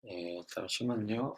네, 잠시만요.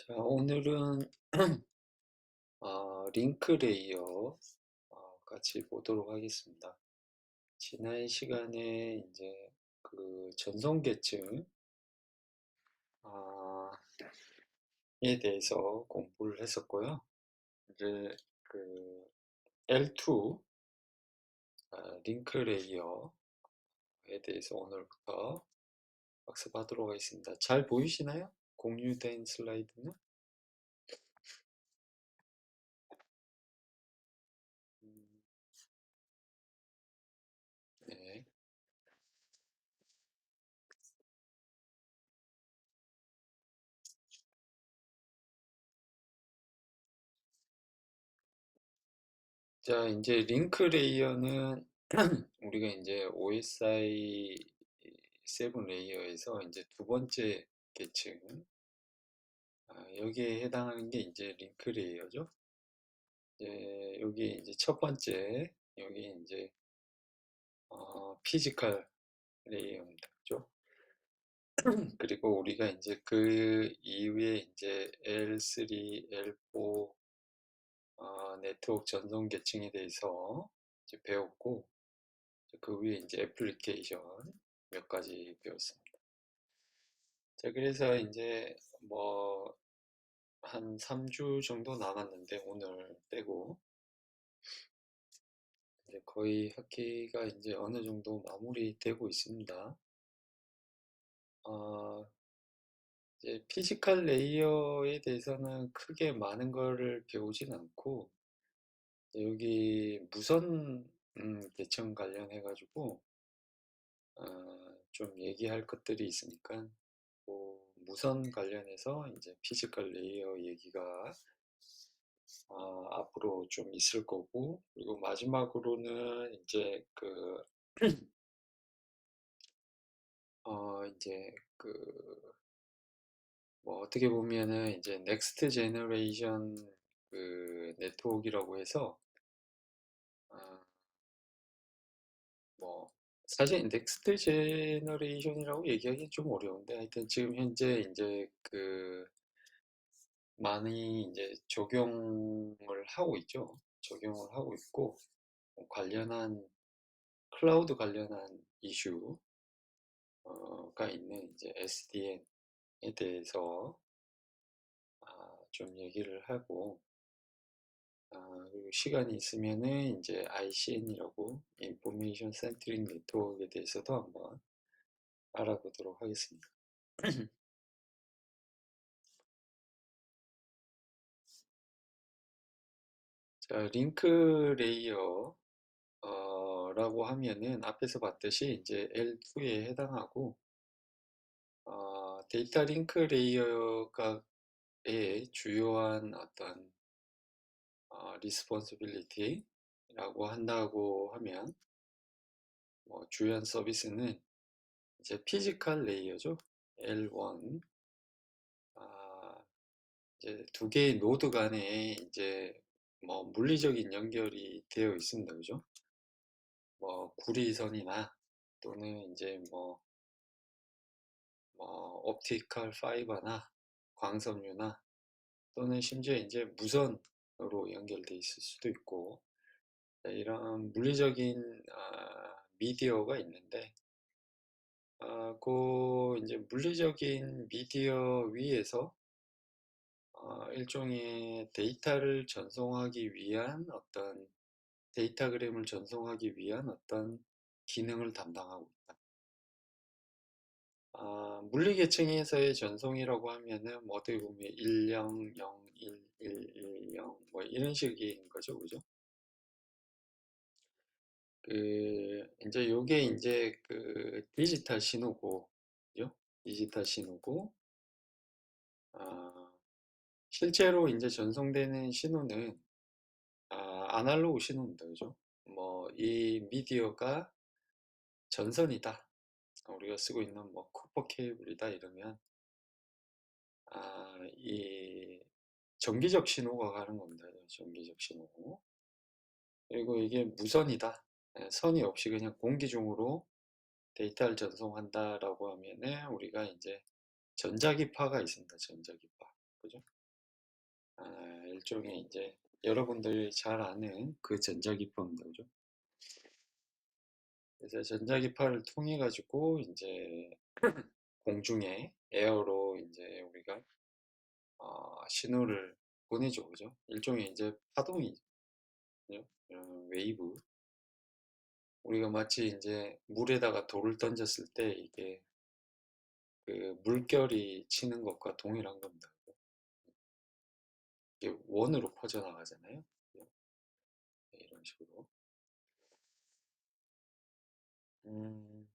자, 오늘은 링크 레이어 같이 보도록 하겠습니다. 지난 시간에 이제 그 전송 계층 에 대해서 공부를 했었고요. 이제 그 L2 링크 레이어에 대해서 오늘부터 학습하도록 하겠습니다. 잘 보이시나요? 공유된 슬라이드는? 네. 자, 이제 링크 레이어는 우리가 이제 OSI 7 레이어에서 이제 두 번째 계층, 여기에 해당하는 게 이제 링크 레이어죠. 이제 여기 이제 첫 번째, 여기 이제 피지컬 레이어입니다. 그죠? 그리고 우리가 이제 그 이후에 이제 L3, L4 네트워크 전송 계층에 대해서 이제 배웠고, 그 위에 이제 애플리케이션 몇 가지 배웠습니다. 자, 그래서 이제 뭐 한 3주 정도 남았는데 오늘 빼고 이제 거의 학기가 이제 어느 정도 마무리되고 있습니다. 이제 피지컬 레이어에 대해서는 크게 많은 거를 배우진 않고 여기 무선 계층 관련해 가지고 좀 얘기할 것들이 있으니까 무선 관련해서 이제 피지컬 레이어 얘기가 앞으로 좀 있을 거고, 그리고 마지막으로는 이제 이제 뭐 어떻게 보면은 이제 넥스트 제너레이션 네트워크라고 해서, 어, 뭐, 사실 넥스트 제너레이션이라고 얘기하기 좀 어려운데, 하여튼 지금 현재 이제 많이 이제 적용을 하고 있죠. 적용을 하고 있고, 관련한 클라우드 관련한 이슈가 있는 이제 SDN에 대해서 좀 얘기를 하고, 그리고 시간이 있으면은 이제 ICN이라고 인포메이션 센트릭 네트워크에 대해서도 한번 알아보도록 하겠습니다. 자, 링크 레이어 라고 하면은 앞에서 봤듯이 이제 L2에 해당하고 데이터 링크 레이어가의 주요한 어떤 리스폰시빌리티라고 한다고 하면 뭐 주요한 서비스는 이제 피지컬 레이어죠. L1 이제 두 개의 노드 간에 이제 뭐 물리적인 연결이 되어 있습니다. 그죠? 뭐 구리선이나 또는 이제 뭐 옵티컬 파이버나 광섬유나 또는 심지어 이제 무선으로 연결돼 있을 수도 있고, 이런 물리적인 미디어가 있는데, 그 이제 물리적인 미디어 위에서 일종의 데이터를 전송하기 위한 어떤 데이터그램을 전송하기 위한 어떤 기능을 담당하고 있다. 물리계층에서의 전송이라고 하면은 뭐 어떻게 보면 10, 1110 뭐 이런 식인 거죠, 그죠? 이제 요게 이제 디지털 신호고, 그죠? 디지털 신호고, 아, 실제로 이제 전송되는 신호는 아날로그 신호입니다, 그죠? 뭐 이 미디어가 전선이다. 우리가 쓰고 있는 뭐 쿠퍼 케이블이다 이러면 이 전기적 신호가 가는 겁니다. 전기적 신호. 그리고 이게 무선이다. 선이 없이 그냥 공기 중으로 데이터를 전송한다라고 하면은 우리가 이제 전자기파가 있습니다. 전자기파. 그죠? 일종의 이제 여러분들이 잘 아는 그 전자기파입니다. 그죠? 그래서 전자기파를 통해 가지고 이제 공중에 에어로 이제 우리가 신호를 보내죠. 그죠? 일종의 이제 파동이죠. 웨이브. 우리가 마치 이제 물에다가 돌을 던졌을 때 이게 물결이 치는 것과 동일한 겁니다. 이게 원으로 퍼져나가잖아요. 이런 식으로. 음,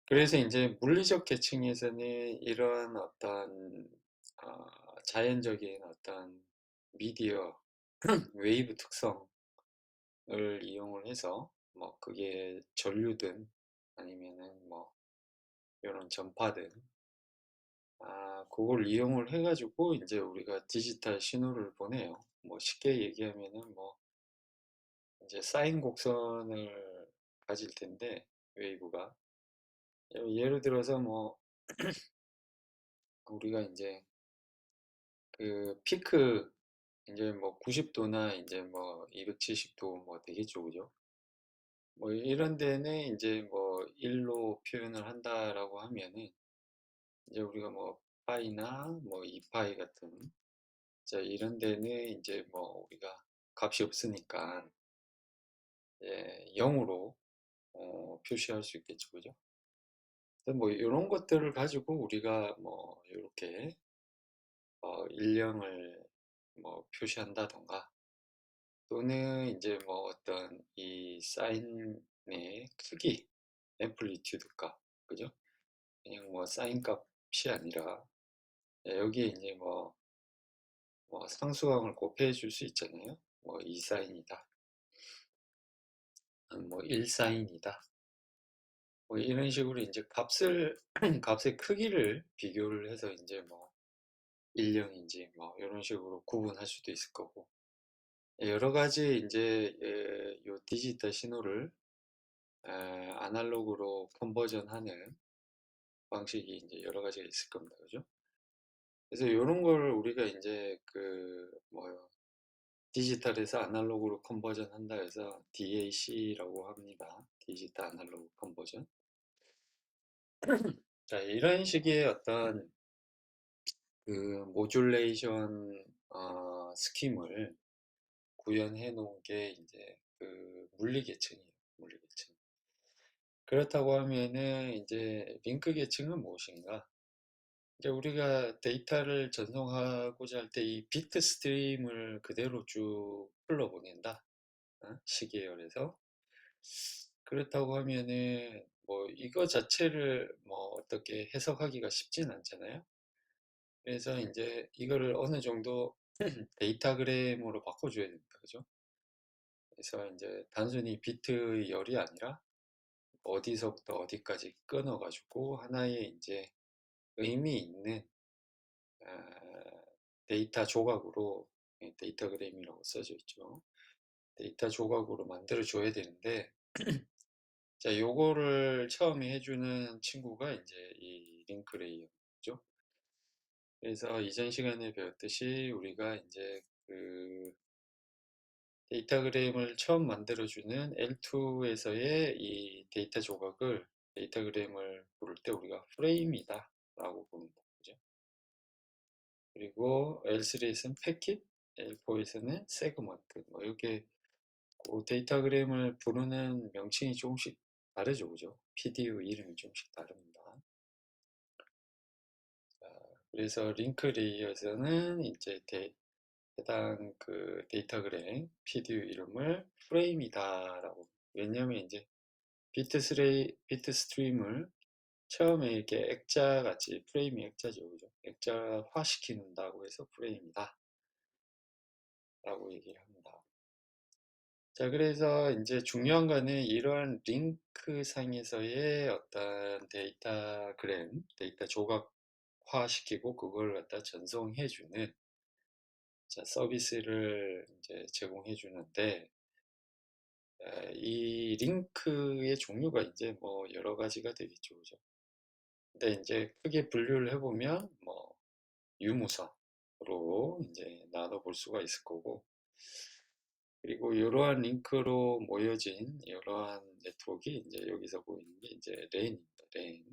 그래서 이제 물리적 계층에서는 이러한 어떤 자연적인 어떤 미디어 웨이브 특성을 이용을 해서 뭐 그게 전류든 아니면은 뭐 이런 전파든 그걸 이용을 해가지고 이제 우리가 디지털 신호를 보내요. 뭐 쉽게 얘기하면은 뭐 이제 사인 곡선을 가질 텐데 웨이브가 예를 들어서 뭐 우리가 이제 피크 이제 뭐 90도나 이제 뭐 270도 뭐 되겠죠, 그죠? 뭐 이런 데는 이제 뭐 1로 표현을 한다라고 하면은 이제 우리가 뭐 파이나 뭐 2파이 같은 자 이런 데는 이제 뭐 우리가 값이 없으니까 0으로 표시할 수 있겠죠, 그죠? 뭐 이런 것들을 가지고 우리가 뭐 이렇게 일령을 뭐 표시한다던가 또는 이제 뭐 어떤 이 사인의 크기, 앰플리튜드 값, 그죠? 그냥 뭐 사인 값이 아니라 여기에 이제 뭐 상수항을 곱해 줄 수 있잖아요. 뭐 2사인이다, 뭐 1사인이다. 뭐 이런 식으로 이제 값을 값의 크기를 비교를 해서 이제 뭐 일령인지 뭐 이런 식으로 구분할 수도 있을 거고 여러 가지 이제 요 디지털 신호를 아날로그로 컨버전하는 방식이 이제 여러 가지가 있을 겁니다. 그죠? 그래서 이런 걸 우리가 이제 뭐 디지털에서 아날로그로 컨버전 한다 해서 DAC라고 합니다. 디지털 아날로그 컨버전. 자, 이런 식의 어떤 모듈레이션 스킴을 구현해 놓은 게 이제 물리 계층이에요. 물리 계층. 그렇다고 하면은 이제 링크 계층은 무엇인가? 이제 우리가 데이터를 전송하고자 할 때 이 비트 스트림을 그대로 쭉 흘러보낸다. 시계열에서. 그렇다고 하면은 뭐 이거 자체를 뭐 어떻게 해석하기가 쉽진 않잖아요. 그래서 이제 이거를 어느 정도 데이터그램으로 바꿔줘야 됩니다. 그죠? 그래서 이제 단순히 비트의 열이 아니라 어디서부터 어디까지 끊어가지고 하나의 이제 의미 있는 아, 데이터 조각으로 데이터그램이라고 써져 있죠. 데이터 조각으로 만들어 줘야 되는데 자 요거를 처음에 해주는 친구가 이제 이 링크 레이어죠. 그래서 이전 시간에 배웠듯이 우리가 이제 그 데이터그램을 처음 만들어주는 L2에서의 이 데이터 조각을 데이터그램을 부를 때 우리가 프레임이다 라고 부른다. 그죠? 그리고 L3에서는 패킷, L4에서는 세그먼트. 뭐 이렇게 그 데이터그램을 부르는 명칭이 조금씩 다르죠. 그죠? PDU 이름이 조금씩 다릅니다. 자, 그래서 링크 레이어에서는 이제 해당 그 데이터그램 PDU 이름을 프레임이다라고. 왜냐면 이제 비트 스트림을 처음에 이렇게 액자 같이 프레임이 액자죠, 그죠? 액자화 시키는다고 해서 프레임이다 라고 얘기를 합니다. 자, 그래서 이제 중요한 거는 이러한 링크 상에서의 어떤 데이터 조각화 시키고 그걸 갖다 전송해주는 서비스를 이제 제공해 주는데, 이 링크의 종류가 이제 뭐 여러 가지가 되겠죠, 그죠? 근데 이제 크게 분류를 해보면 뭐 유무선으로 이제 나눠볼 수가 있을 거고, 그리고 이러한 링크로 모여진 이러한 네트워크가 이제 여기서 보이는 게 이제 랜입니다. 랜.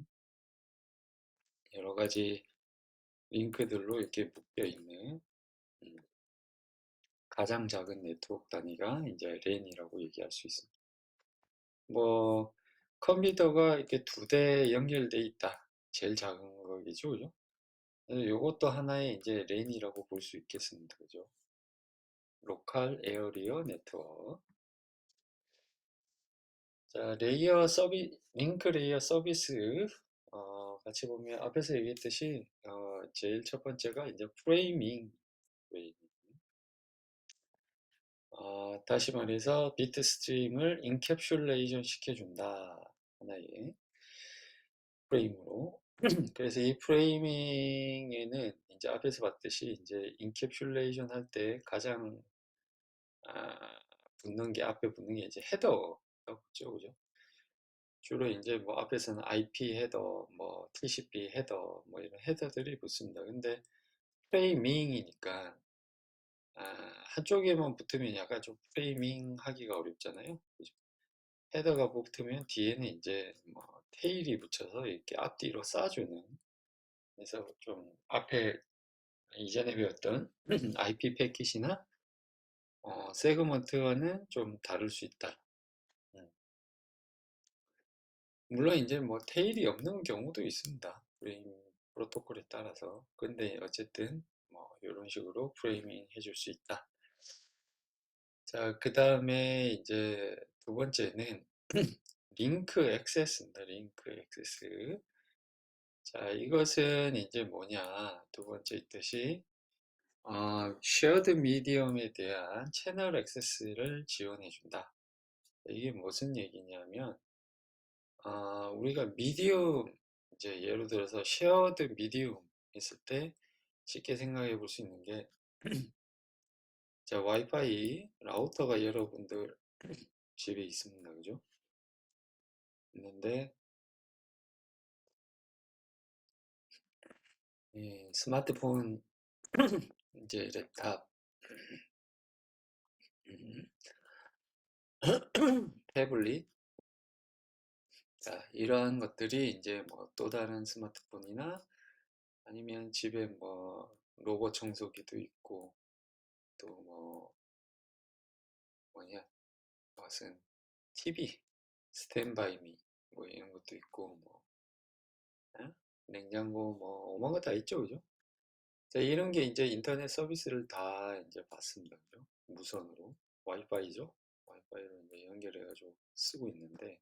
여러 가지 링크들로 이렇게 묶여 있는 가장 작은 네트워크 단위가 이제 랜이라고 얘기할 수 있습니다. 뭐 컴퓨터가 이렇게 두 대 연결돼 있다. 제일 작은 거겠죠, 그죠? 이것도 하나의 이제 랜이라고 볼 수 있겠습니다, 그죠? 로컬 에어리어 네트워크. 자, 링크 레이어 서비스, 같이 보면 앞에서 얘기했듯이, 제일 첫 번째가 이제 프레이밍. 다시 말해서 비트 스트림을 인캡슐레이션 시켜준다. 하나의 프레임으로. 그래서 이 프레이밍에는 이제 앞에서 봤듯이 이제 인캡슐레이션 할 때 가장 붙는 게 앞에 붙는 게 이제 헤더가 붙죠, 그죠? 주로 이제 뭐 앞에서는 IP 헤더, 뭐 TCP 헤더, 뭐 이런 헤더들이 붙습니다. 근데 프레이밍이니까 한쪽에만 붙으면 약간 좀 프레이밍 하기가 어렵잖아요. 그죠? 헤더가 붙으면 뒤에는 이제 뭐 테일이 붙여서 이렇게 앞뒤로 쏴주는, 그래서 좀 앞에 이전에 배웠던 IP 패킷이나 세그먼트와는 좀 다를 수 있다. 음. 물론 이제 뭐 테일이 없는 경우도 있습니다. 프레임 프로토콜에 따라서. 근데 어쨌든 뭐 이런 식으로 프레이밍 해줄 수 있다. 자, 그 다음에 이제 두 번째는 링크 액세스입니다. 링크 액세스. 자, 이것은 이제 뭐냐. 두 번째 있듯이 쉐어드 미디엄에 대한 채널 액세스를 지원해 준다. 이게 무슨 얘기냐면, 우리가 미디움, 이제 예를 들어서 쉐어드 미디움 있을 때 쉽게 생각해 볼 수 있는 게, 자, 와이파이 라우터가 여러분들 집에 있습니다. 그죠? 있는데, 스마트폰, 이제 랩탑, 음, 태블릿, 자, 이러한 것들이 이제 뭐 또 다른 스마트폰이나 아니면 집에 뭐 로봇 청소기도 있고 또 뭐 뭐냐 무슨 TV 스탠바이 미 뭐 이런 것도 있고 뭐 어? 냉장고 뭐 오만 거 다 있죠, 그죠? 자, 이런 게 이제 인터넷 서비스를 다 이제 받습니다, 그죠? 무선으로 와이파이죠. 와이파이로 이제 연결해가지고 쓰고 있는데,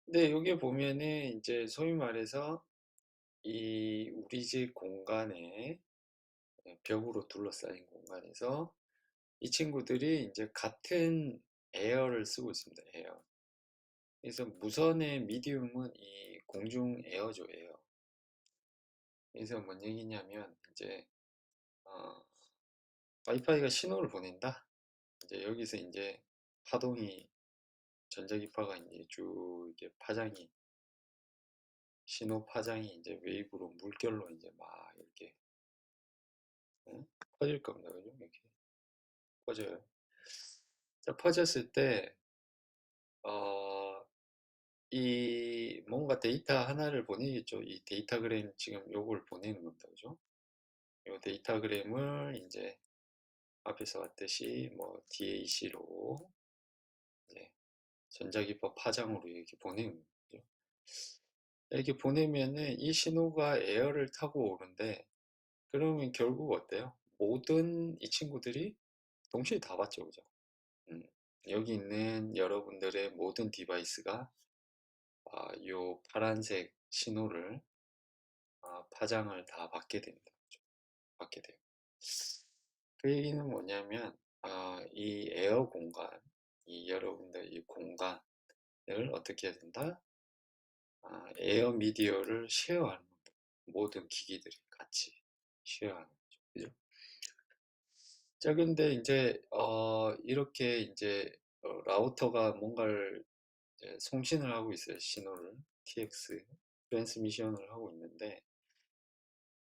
근데 여기 보면은 이제 소위 말해서 이 우리 집 공간에 벽으로 둘러싸인 공간에서 이 친구들이 이제 같은 에어를 쓰고 있습니다. 에어. 그래서 무선의 미디움은 이 공중 에어죠, 에어. 그래서 뭔 얘기냐면 이제 어, 와이파이가 신호를 보낸다. 이제 여기서 이제 파동이 전자기파가 이제 쭉 이렇게 파장이 신호 파장이 이제 웨이브로 물결로 이제 막 이렇게 예? 퍼질 겁니다. 그죠? 이렇게 퍼져요. 자, 퍼졌을 때, 어, 이 뭔가 데이터 하나를 보내겠죠. 이 데이터그램 지금 요걸 보내는 겁니다. 그죠? 요 데이터그램을 이제 앞에서 봤듯이 뭐 DAC로 이제 전자기파 파장으로 이렇게 보내는 거죠. 이렇게 보내면은 이 신호가 에어를 타고 오는데 그러면 결국 어때요? 모든 이 친구들이 동시에 다 봤죠, 그죠? 음, 여기 있는 여러분들의 모든 디바이스가 요 파란색 신호를 파장을 다 받게 됩니다. 그죠? 받게 돼요. 그 얘기는 뭐냐면 이 에어 공간, 이 여러분들 이 공간을 어떻게 해야 된다? 에어 미디어를 쉐어하는 겁니다. 모든 기기들이 같이 쉐어하는 거죠. 그죠? 자, 근데 이제 이렇게 이제 라우터가 뭔가를 이제 송신을 하고 있어요. 신호를 TX 트랜스미션을 하고 있는데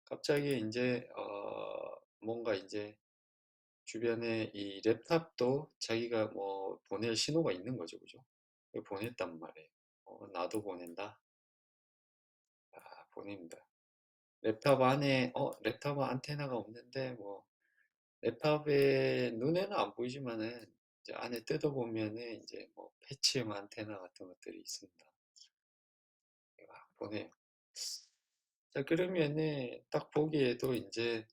갑자기 이제 뭔가 이제 주변에 이 랩탑도 자기가 뭐 보낼 신호가 있는 거죠, 그죠? 보냈단 말이에요. 나도 보낸다. 보냅니다. 랩탑 안에 랩탑 안테나가 없는데 뭐 랩탑에 눈에는 안 보이지만은 이제 안에 뜯어보면은 이제 뭐 패치형 안테나 같은 것들이 있습니다. 막 보내요. 자, 그러면은 딱 보기에도 이제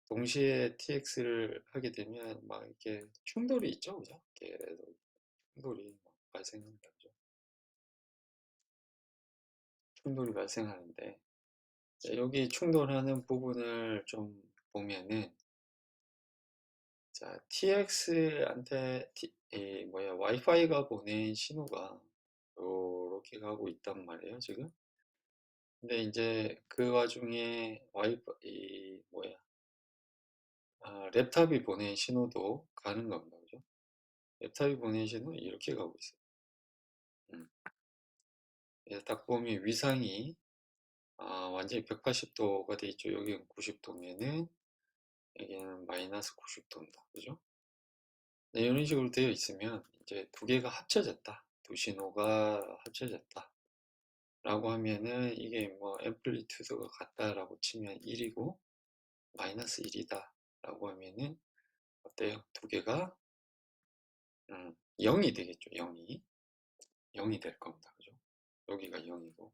동시에 TX를 하게 되면 막 이렇게 충돌이 있죠, 그죠? 계속 충돌이 막 발생한다, 그죠? 충돌이 발생하는데 자, 여기 충돌하는 부분을 좀 보면은 자, TX한테 이 뭐야 와이파이가 보낸 신호가 요렇게 가고 있단 말이에요, 지금. 근데 이제 그 와중에 와이파이 뭐야 랩탑이 보낸 신호도 가는 겁니다, 그죠? 랩탑이 보낸 신호는 이렇게 가고 있어요. 음. 그래서 딱 보면 위상이 완전히 180도가 돼 있죠. 여기는 90도면은 여기는 마이너스 90도입니다. 그죠? 네, 이런 식으로 되어 있으면 이제 두 개가 합쳐졌다. 두 신호가 합쳐졌다. 라고 하면은 이게 뭐 앰플리튜드가 같다라고 치면 1이고 마이너스 1이다 라고 하면은 어때요? 두 개가 0이 되겠죠. 0이 될 겁니다. 그죠? 여기가 0이고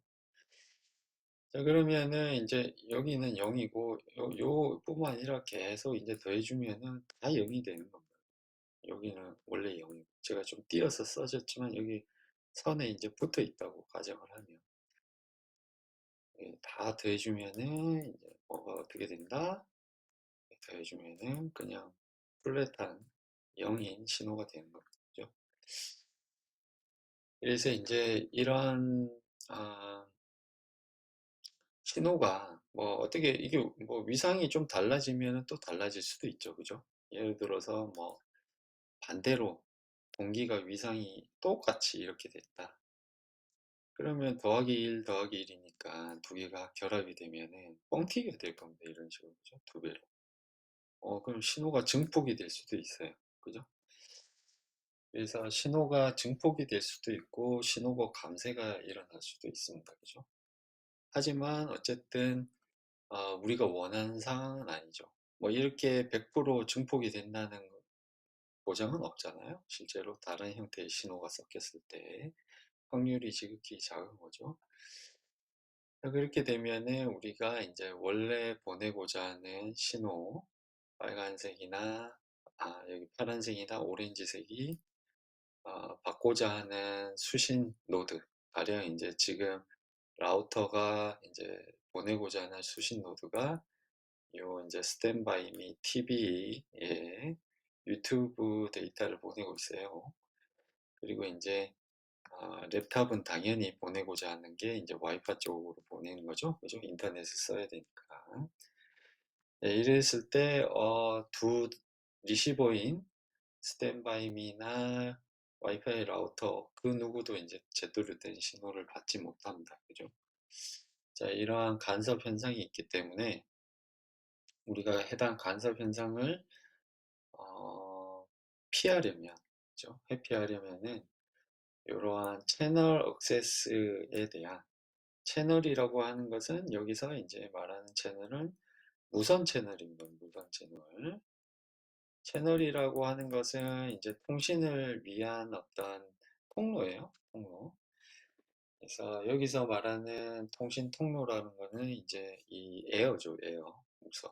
자, 그러면은 이제 여기는 0이고 요 뿐만 아니라 계속 이제 더해주면은 다 0이 되는 겁니다. 여기는 원래 0이고 제가 좀 띄어서 써졌지만 여기 선에 이제 붙어 있다고 가정을 하면 다 더해주면은 이제 뭐가 어떻게 된다? 더해주면은 그냥 플랫한 0인 신호가 되는 겁니다. 그죠? 그래서 이제 이런 아, 신호가 뭐 어떻게 이게 뭐 위상이 좀 달라지면 또 달라질 수도 있죠. 그죠? 예를 들어서 뭐 반대로 동기가 위상이 똑같이 이렇게 됐다. 그러면 더하기 1 더하기 1이니까 두 개가 결합이 되면은 뻥튀기가 될 겁니다. 이런 식으로. 그죠? 두 배로. 그럼 신호가 증폭이 될 수도 있어요. 그죠? 그래서 신호가 증폭이 될 수도 있고 신호가 감쇄가 일어날 수도 있습니다. 그죠? 하지만 어쨌든 우리가 원하는 상황은 아니죠. 뭐 이렇게 100% 증폭이 된다는 보장은 없잖아요. 실제로 다른 형태의 신호가 섞였을 때 확률이 지극히 작은 거죠. 그렇게 되면은 우리가 이제 원래 보내고자 하는 신호, 빨간색이나 여기 파란색이나 오렌지색이 받고자 하는 수신 노드, 가령 이제 지금 라우터가 이제 보내고자 하는 수신 노드가 요 이제 스탠바이 미 TV에 유튜브 데이터를 보내고 있어요. 그리고 이제 랩탑은 당연히 보내고자 하는 게 이제 와이파이 쪽으로 보내는 거죠. 그죠? 인터넷을 써야 되니까. 네, 이랬을 때, 두 리시버인 스탠바이미나 와이파이 라우터 그 누구도 이제 제대로 된 신호를 받지 못합니다. 그죠? 자, 이러한 간섭 현상이 있기 때문에 우리가 해당 간섭 현상을 어, 피하려면, 그죠? 회피하려면은 이러한 채널 액세스에 대한 채널이라고 하는 것은 여기서 이제 말하는 채널은 무선 채널입니다. 무선 채널. 채널이라고 하는 것은 이제 통신을 위한 어떤 통로예요. 통로. 그래서 여기서 말하는 통신 통로라는 거는 이제 이 에어죠. 에어. 무선.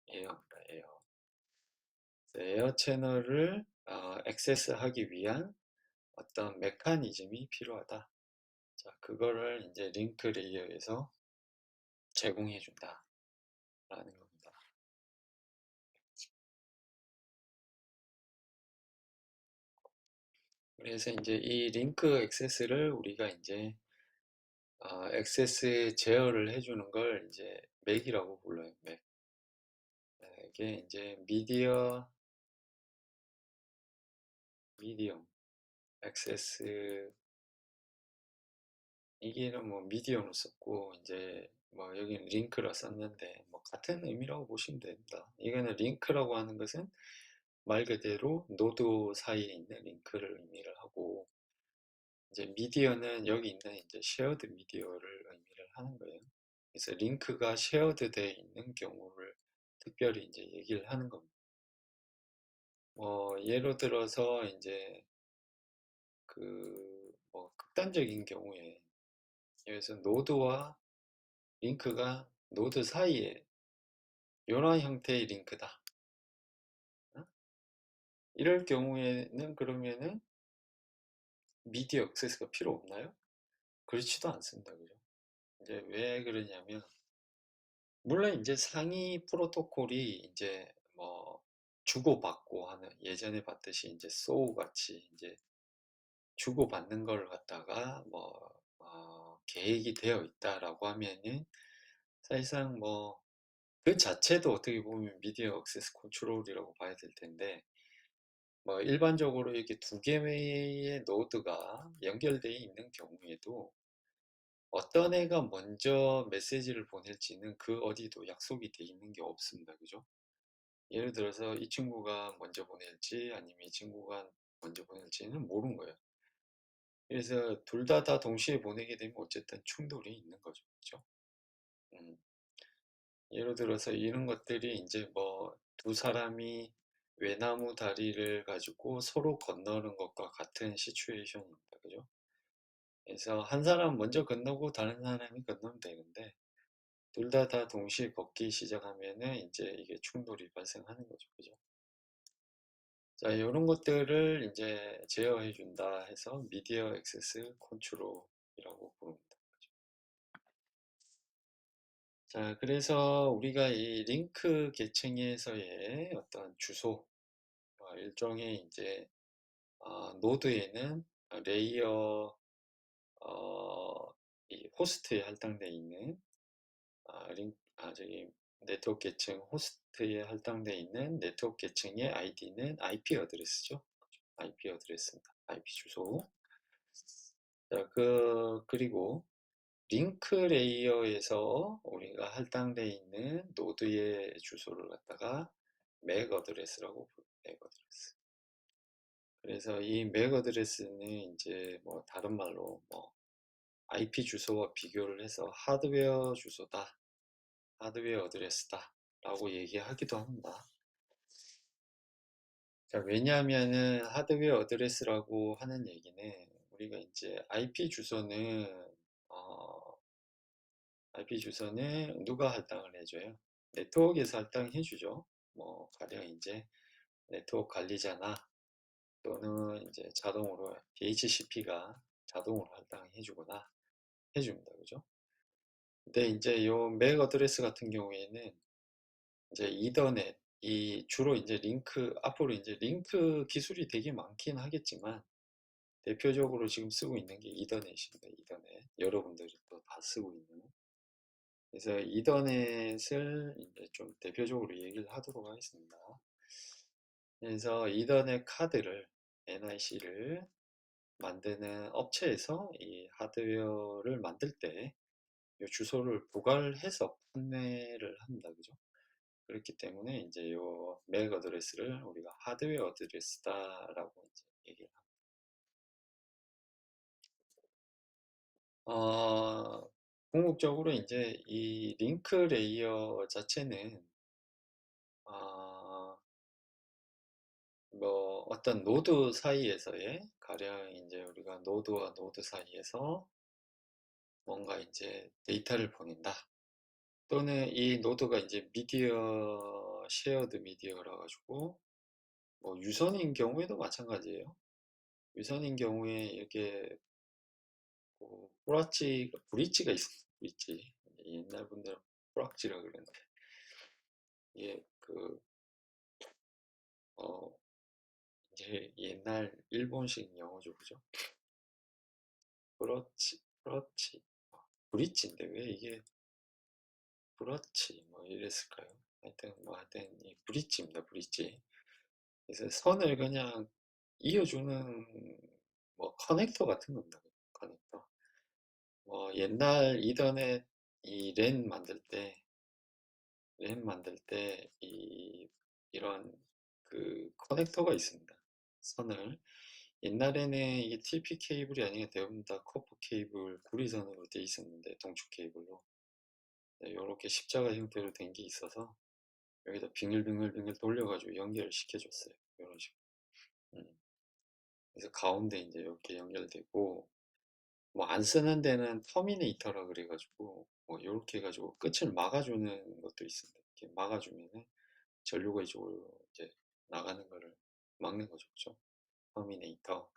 에어입니다. 에어. 에어 채널을 액세스하기 위한 어떤 메커니즘이 필요하다. 자, 그거를 이제 링크 레이어에서 제공해 준다라는 겁니다. 그래서 이제 이 링크 액세스를 우리가 이제 액세스 제어를 해주는 걸 이제 맥이라고 불러요. 맥. 이게 이제 미디엄 액세스, 이게는 뭐 미디엄을 썼고 이제 뭐 여기는 링크라 썼는데 뭐 같은 의미라고 보시면 됩니다. 이거는 링크라고 하는 것은 말 그대로 노드 사이에 있는 링크를 의미를 하고, 이제 미디어는 여기 있는 이제 쉐어드 미디어를 의미를 하는 거예요. 그래서 링크가 쉐어드 되어 있는 경우를 특별히 이제 얘기를 하는 겁니다. 예로 들어서 이제 그 뭐 극단적인 경우에 여기서 노드와 링크가 노드 사이에 이런 형태의 링크다. 어? 이럴 경우에는 그러면은 미디어 액세스가 필요 없나요? 그렇지도 않습니다. 그죠? 이제 왜 그러냐면, 물론 이제 상위 프로토콜이 이제 뭐 주고받고 하는, 예전에 봤듯이 이제 소우 같이 이제 주고받는 걸 갖다가 계획이 되어 있다라고 하면은 사실상 뭐 그 자체도 어떻게 보면 미디어 액세스 컨트롤이라고 봐야 될 텐데, 뭐 일반적으로 이렇게 두 개의 노드가 연결되어 있는 경우에도 어떤 애가 먼저 메시지를 보낼지는 그 어디도 약속이 돼 있는 게 없습니다. 그죠? 예를 들어서 이 친구가 먼저 보낼지 아니면 이 친구가 먼저 보낼지는 모르는 거예요. 그래서 둘 다 동시에 보내게 되면 어쨌든 충돌이 있는 거죠. 그죠? 음, 예를 들어서 이런 것들이 이제 뭐 두 사람이 외나무 다리를 가지고 서로 건너는 것과 같은 시츄에이션입니다. 그죠? 그래서 한 사람 먼저 건너고 다른 사람이 건너면 되는데 둘 다 동시에 걷기 시작하면은 이제 이게 충돌이 발생하는 거죠. 그죠? 자, 이런 것들을 이제 제어해 준다 해서 미디어 액세스 컨트롤이라고 부릅니다. 자, 그래서 우리가 이 링크 계층에서의 어떤 주소, 일종의 이제 노드에는 레이어, 어, 이 호스트에 할당되어 있는 저기 네트워크 계층 호스트에 할당되어 있는 네트워크 계층의 아이디는 IP 어드레스죠. IP 어드레스입니다. IP 주소. 자, 그리고 링크 레이어에서 우리가 할당되어 있는 노드의 주소를 갖다가 맥 어드레스라고 부릅니다. 맥 어드레스. 그래서 이 맥 어드레스는 이제 뭐 다른 말로 뭐 IP 주소와 비교를 해서 하드웨어 주소다, 하드웨어 어드레스다 라고 얘기하기도 합니다. 자, 왜냐하면은 하드웨어 어드레스라고 하는 얘기는 우리가 이제 어, IP 주소는 누가 할당을 해줘요? 네트워크에서 할당해 주죠. 뭐 가령 이제 네트워크 관리자나 또는 이제 자동으로 DHCP가 자동으로 할당해 주거나 해줍니다. 그죠? 근데 이제 요 맥 어드레스 같은 경우에는 이제 이더넷, 이 주로 이제 링크, 앞으로 이제 링크 기술이 되게 많긴 하겠지만 대표적으로 지금 쓰고 있는 게 이더넷입니다. 이더넷. 여러분들이 또 다 쓰고 있는. 그래서 이더넷을 이제 좀 대표적으로 얘기를 하도록 하겠습니다. 그래서 이더넷 카드를, NIC를 만드는 업체에서 이 하드웨어를 만들 때 요 주소를 부활해서 판매를 한다, 그죠? 그렇기 때문에 이제 요 맥 어드레스를 우리가 하드웨어 어드레스다라고 이제 얘기를 합니다. 궁극적으로 이제 이 링크 레이어 자체는 어, 뭐 어떤 노드 사이에서의 가령 이제 우리가 노드와 노드 사이에서 뭔가 이제 데이터를 보낸다. 또는 이 노드가 이제 미디어 쉐어드 미디어라 가지고 뭐 유선인 경우에도 마찬가지예요. 유선인 경우에 이렇게 뭐 브릿지가 있습니다. 브릿지. 옛날 분들은 뿌락지라 그랬는데 이게 어 이제 옛날 일본식 영어죠, 그죠? 브러치, 브릿지인데 왜 이게 브러치 뭐 이랬을까요? 하여튼 이 브릿지입니다, 브릿지. 그래서 선을 그냥 이어주는 뭐 커넥터 같은 겁니다. 커넥터. 뭐 옛날 이더넷 이 랜 만들 때 이런 그 커넥터가 있습니다. 선을 옛날에는 이게 TP 케이블이 아니라 대부분 다 커프 케이블 구리선으로 돼 있었는데 동축 케이블로 이렇게 십자가 형태로 된 게 있어서 여기다 빙글빙글빙글 돌려가지고 연결을 시켜줬어요. 이런 식으로. 음. 그래서 가운데 이제 이렇게 연결되고 뭐 안 쓰는 데는 터미네이터라 그래가지고 뭐 이렇게 해가지고 끝을 막아주는 것도 있습니다. 이렇게 막아주면은 전류가 이쪽으로 이제 나가는 거를 막는 거죠, 그죠? 터미네이터.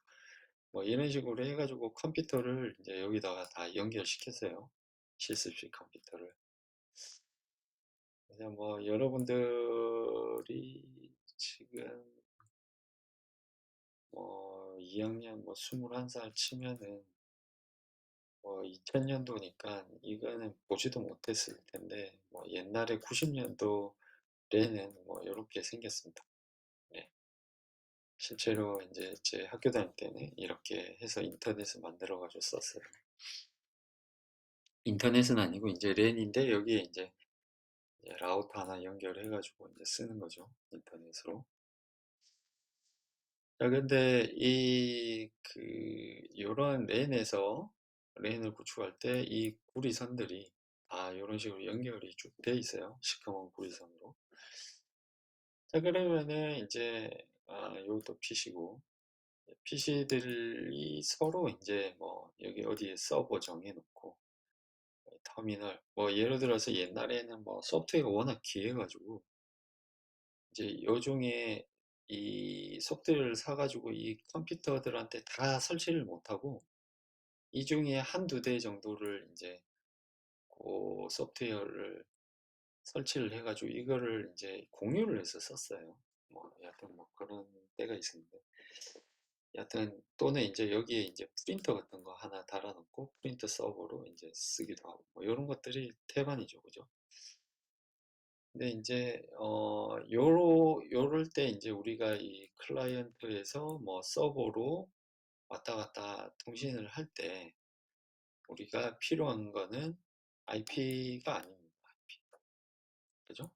뭐 이런 식으로 해가지고 컴퓨터를 이제 여기다가 다 연결시켰어요. 실습식 컴퓨터를. 그래서 뭐 여러분들이 지금 뭐 2학년 뭐 21살 치면은 뭐 2000년도니까 이거는 보지도 못했을 텐데 뭐 옛날에 90년도 래는 뭐 이렇게 생겼습니다. 네. 실제로 이제 제 학교 다닐 때는 이렇게 해서 인터넷을 만들어 가지고 썼어요. 인터넷은 아니고 이제 랜인데 여기에 이제 라우터 하나 연결해 가지고 이제 쓰는 거죠. 인터넷으로. 자, 근데 요런 랜을 구축할 때 이 구리선들이 다 이런 식으로 연결이 쭉 돼 있어요. 시커먼 구리선으로. 자, 그러면은 이제 요것도 PC고 PC들이 서로 이제 뭐 여기 어디에 서버 정해놓고 터미널 뭐 예를 들어서 옛날에는 뭐 소프트웨어가 워낙 귀해가지고 이제 요중에 이 소프트웨어를 사가지고 이 컴퓨터들한테 다 설치를 못하고 이 중에 한두 대 정도를 이제 그 소프트웨어를 설치를 해가지고 이거를 이제 공유를 해서 썼어요. 뭐 여하튼 뭐 그런 때가 있었는데 여하튼 또는 이제 여기에 이제 프린터 같은 거 하나 달아놓고 프린터 서버로 이제 쓰기도 하고 뭐 이런 것들이 태반이죠, 그죠? 근데 이제 요럴 때 이제 우리가 이 클라이언트에서 뭐 서버로 왔다 갔다 통신을 할 때 우리가 필요한 거는 IP가 아닙니다. IP. 그죠?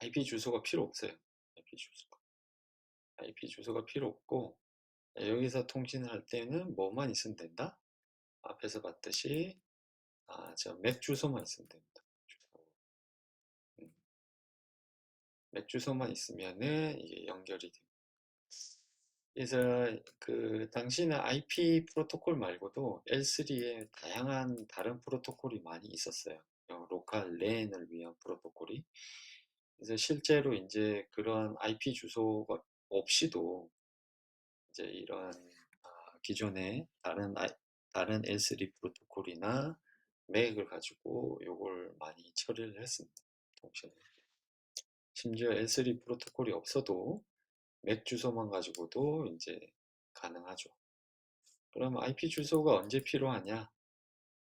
IP 주소가 필요 없어요. IP 주소가. IP 주소가 필요 없고 여기서 통신을 할 때는 뭐만 있으면 된다? 앞에서 봤듯이 저 맥 주소만 있으면 됩니다. 주소. 음, 맥 주소만 있으면은 이게 연결이 됩니다. 그래서 그 당시는 IP 프로토콜 말고도 L3에 다양한 다른 프로토콜이 많이 있었어요. 로컬 랜을 위한 프로토콜이. 그래서 실제로 이제 그런 IP 주소가 없이도 이제 이런 기존의 다른 L3 프로토콜이나 맥을 가지고 요걸 많이 처리를 했습니다. 통신을. 심지어 L3 프로토콜이 없어도 맥 주소만 가지고도 이제 가능하죠. 그럼 IP 주소가 언제 필요하냐?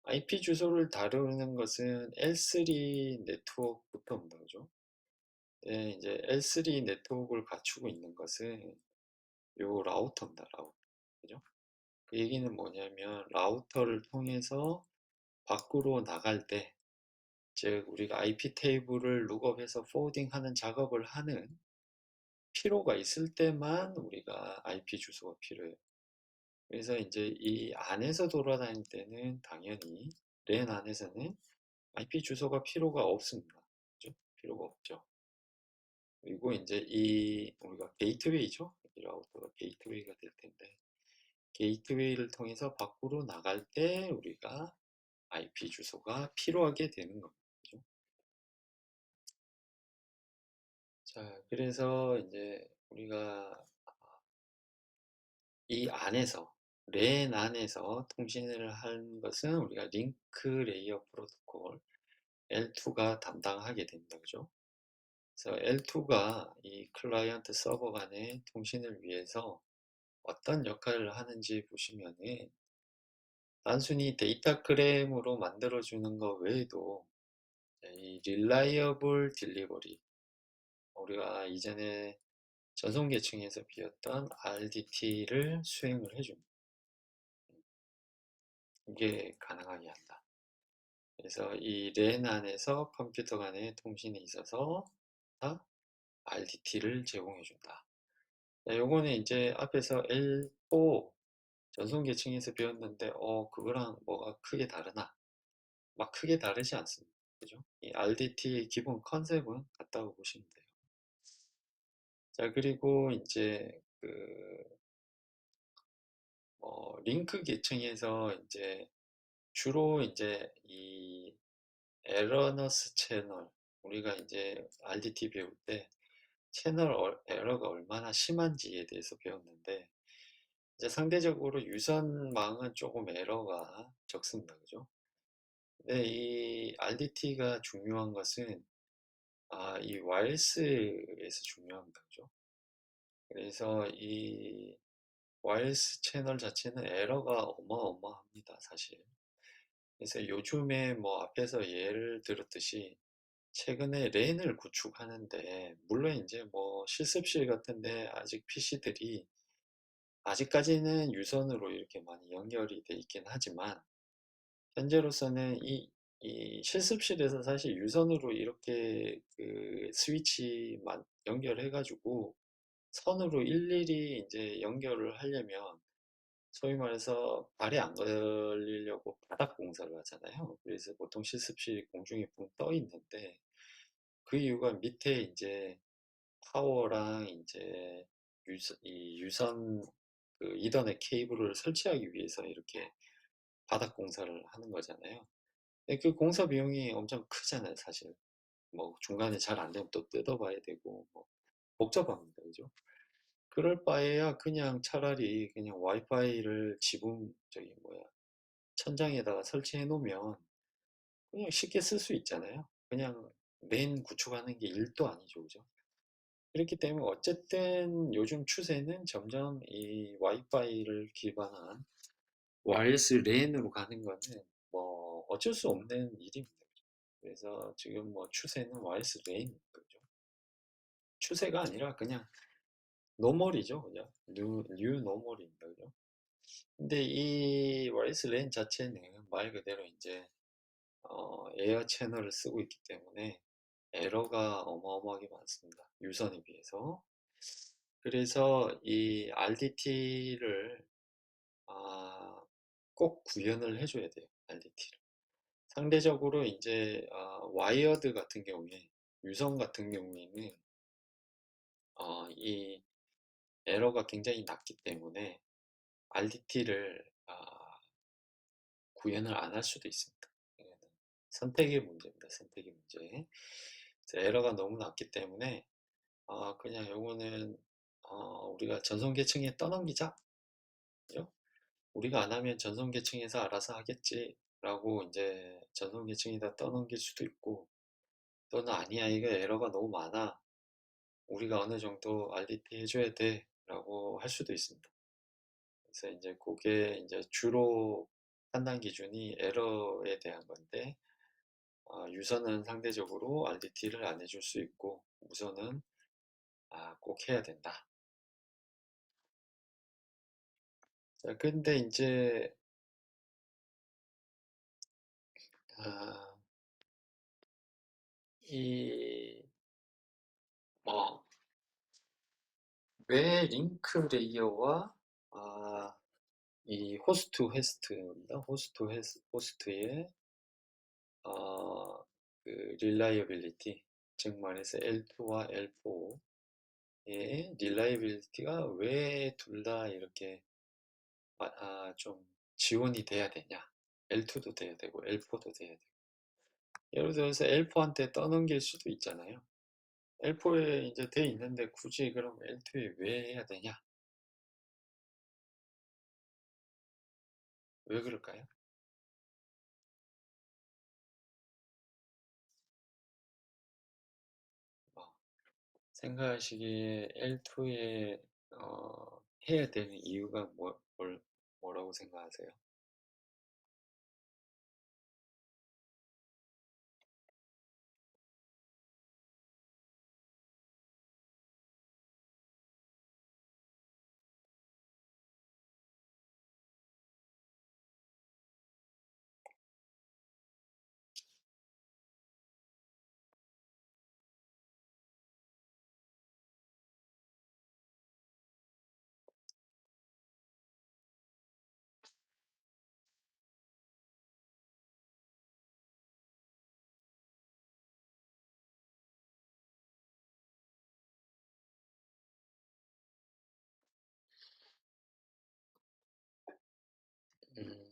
IP 주소를 다루는 것은 L3 네트워크부터입니다. 그죠? 네, 이제 L3 네트워크를 갖추고 있는 것은 요 라우터입니다. 라우터. 그죠? 그 얘기는 뭐냐면 라우터를 통해서 밖으로 나갈 때, 즉 우리가 IP 테이블을 룩업해서 포워딩하는 작업을 하는 필요가 있을 때만 우리가 IP 주소가 필요해요. 그래서 이제 이 안에서 돌아다닐 때는 당연히 랜 안에서는 IP 주소가 필요가 없습니다. 그죠? 필요가 없죠. 그리고 이제 이 우리가 게이트웨이죠. 이 라우터가 게이트웨이가 될 텐데 게이트웨이를 통해서 밖으로 나갈 때 우리가 IP 주소가 필요하게 되는 겁니다. 그죠? 자, 그래서 이제 우리가 이 안에서 랜 안에서 통신을 한 것은 우리가 링크 레이어 프로토콜 L2가 담당하게 됩니다. 그죠? 그래서 L2가 이 클라이언트 서버 간의 통신을 위해서 어떤 역할을 하는지 보시면은 단순히 데이터그램으로 만들어주는 것 외에도 이 Reliable Delivery, 우리가 이전에 전송 계층에서 비웠던 RDT를 수행을 해줍니다. 이게 가능하게 한다. 그래서 이 랜 안에서 컴퓨터 간의 통신이 있어서 RDT를 제공해준다. 요거는 이제 앞에서 L4 전송 계층에서 배웠는데, 그거랑 뭐가 크게 다르나? 막 크게 다르지 않습니다. 그죠? 이 RDT의 기본 컨셉은 같다고 보시면 돼요. 자, 그리고 이제 링크 계층에서 이제 주로 이제 이 에러너스 채널, 우리가 이제 RDT 배울 때 채널 에러가 얼마나 심한지에 대해서 배웠는데, 이제 상대적으로 유선망은 조금 에러가 적습니다. 그죠? 근데 이 RDT가 중요한 것은 이 와일스에서 중요합니다. 그죠? 그래서 이 와일스 채널 자체는 에러가 어마어마합니다. 사실. 그래서 요즘에 뭐 앞에서 예를 들었듯이 최근에 랜을 구축하는데, 물론 이제 뭐 실습실 같은데 아직 PC들이 아직까지는 유선으로 이렇게 많이 연결이 돼 있긴 하지만, 현재로서는 이 실습실에서 사실 유선으로 이렇게 그 스위치만 연결해가지고 선으로 일일이 이제 연결을 하려면 소위 말해서 발에 안 걸리려고 바닥 공사를 하잖아요. 그래서 보통 실습실 공중에 붕 떠 있는데, 그 이유가 밑에 이제 파워랑 이제 이 유선 그 이더넷 케이블을 설치하기 위해서 이렇게 바닥 공사를 하는 거잖아요. 근데 그 공사 비용이 엄청 크잖아요, 사실. 뭐 중간에 잘 안 되면 또 뜯어봐야 되고 뭐 복잡합니다, 그죠? 그럴 바에야 그냥 차라리 그냥 와이파이를 지붕 저기 뭐야 천장에다가 설치해 놓으면 그냥 쉽게 쓸 수 있잖아요. 그냥 랜 구축하는 게 일도 아니죠, 그죠? 그렇기 때문에 어쨌든 요즘 추세는 점점 이 와이파이를 기반한 와이어스 랜으로 가는 거는 뭐 어쩔 수 없는 일입니다. 그래서 지금 뭐 추세는 와이어스 랜인 거죠. 추세가 아니라 그냥 노멀이죠, 그냥 뉴 노멀입니다, 그죠? 근데 이 와이어스 랜 자체는 말 그대로 이제 에어 채널을 쓰고 있기 때문에 에러가 어마어마하게 많습니다. 유선에 비해서. 그래서 이 RDT를 꼭 구현을 해줘야 돼요. RDT를. 상대적으로 이제 와이어드 같은 경우에 유선 같은 경우에는 이 에러가 굉장히 낮기 때문에 RDT를 구현을 안 할 수도 있습니다. 이거는 선택의 문제입니다. 선택의 문제. 그래서 에러가 너무 낮기 때문에 그냥 요거는 우리가 전송 계층에 떠넘기자. 그죠? 우리가 안 하면 전송 계층에서 알아서 하겠지. 라고 이제 전송 계층에다 떠넘길 수도 있고, 또는 아니야, 이거 에러가 너무 많아. 우리가 어느 정도 RDT 해줘야 돼. 라고 할 수도 있습니다. 그래서 이제 그게 이제 주로 판단 기준이 에러에 대한 건데, 유선은 상대적으로 RDT를 안 해줄 수 있고, 무선은 꼭 해야 된다. 자, 근데 이제 아, 이, 뭐, 왜 링크 레이어와, 아, 이 호스트 웨스트입니다. 호스트의, 그, 릴라이어빌리티, 즉 말해서 L2와 L4의 릴라이어빌리티가 왜 둘 다 이렇게, 좀 지원이 돼야 되냐. L2도 돼야 되고, L4도 돼야 되고. 예를 들어서 L4한테 떠넘길 수도 있잖아요. L4에 이제 돼 있는데 굳이 그럼 L2에 왜 해야 되냐? 왜 그럴까요? 어, 생각하시기에 L2에 해야 되는 이유가 뭐라고 생각하세요? 음,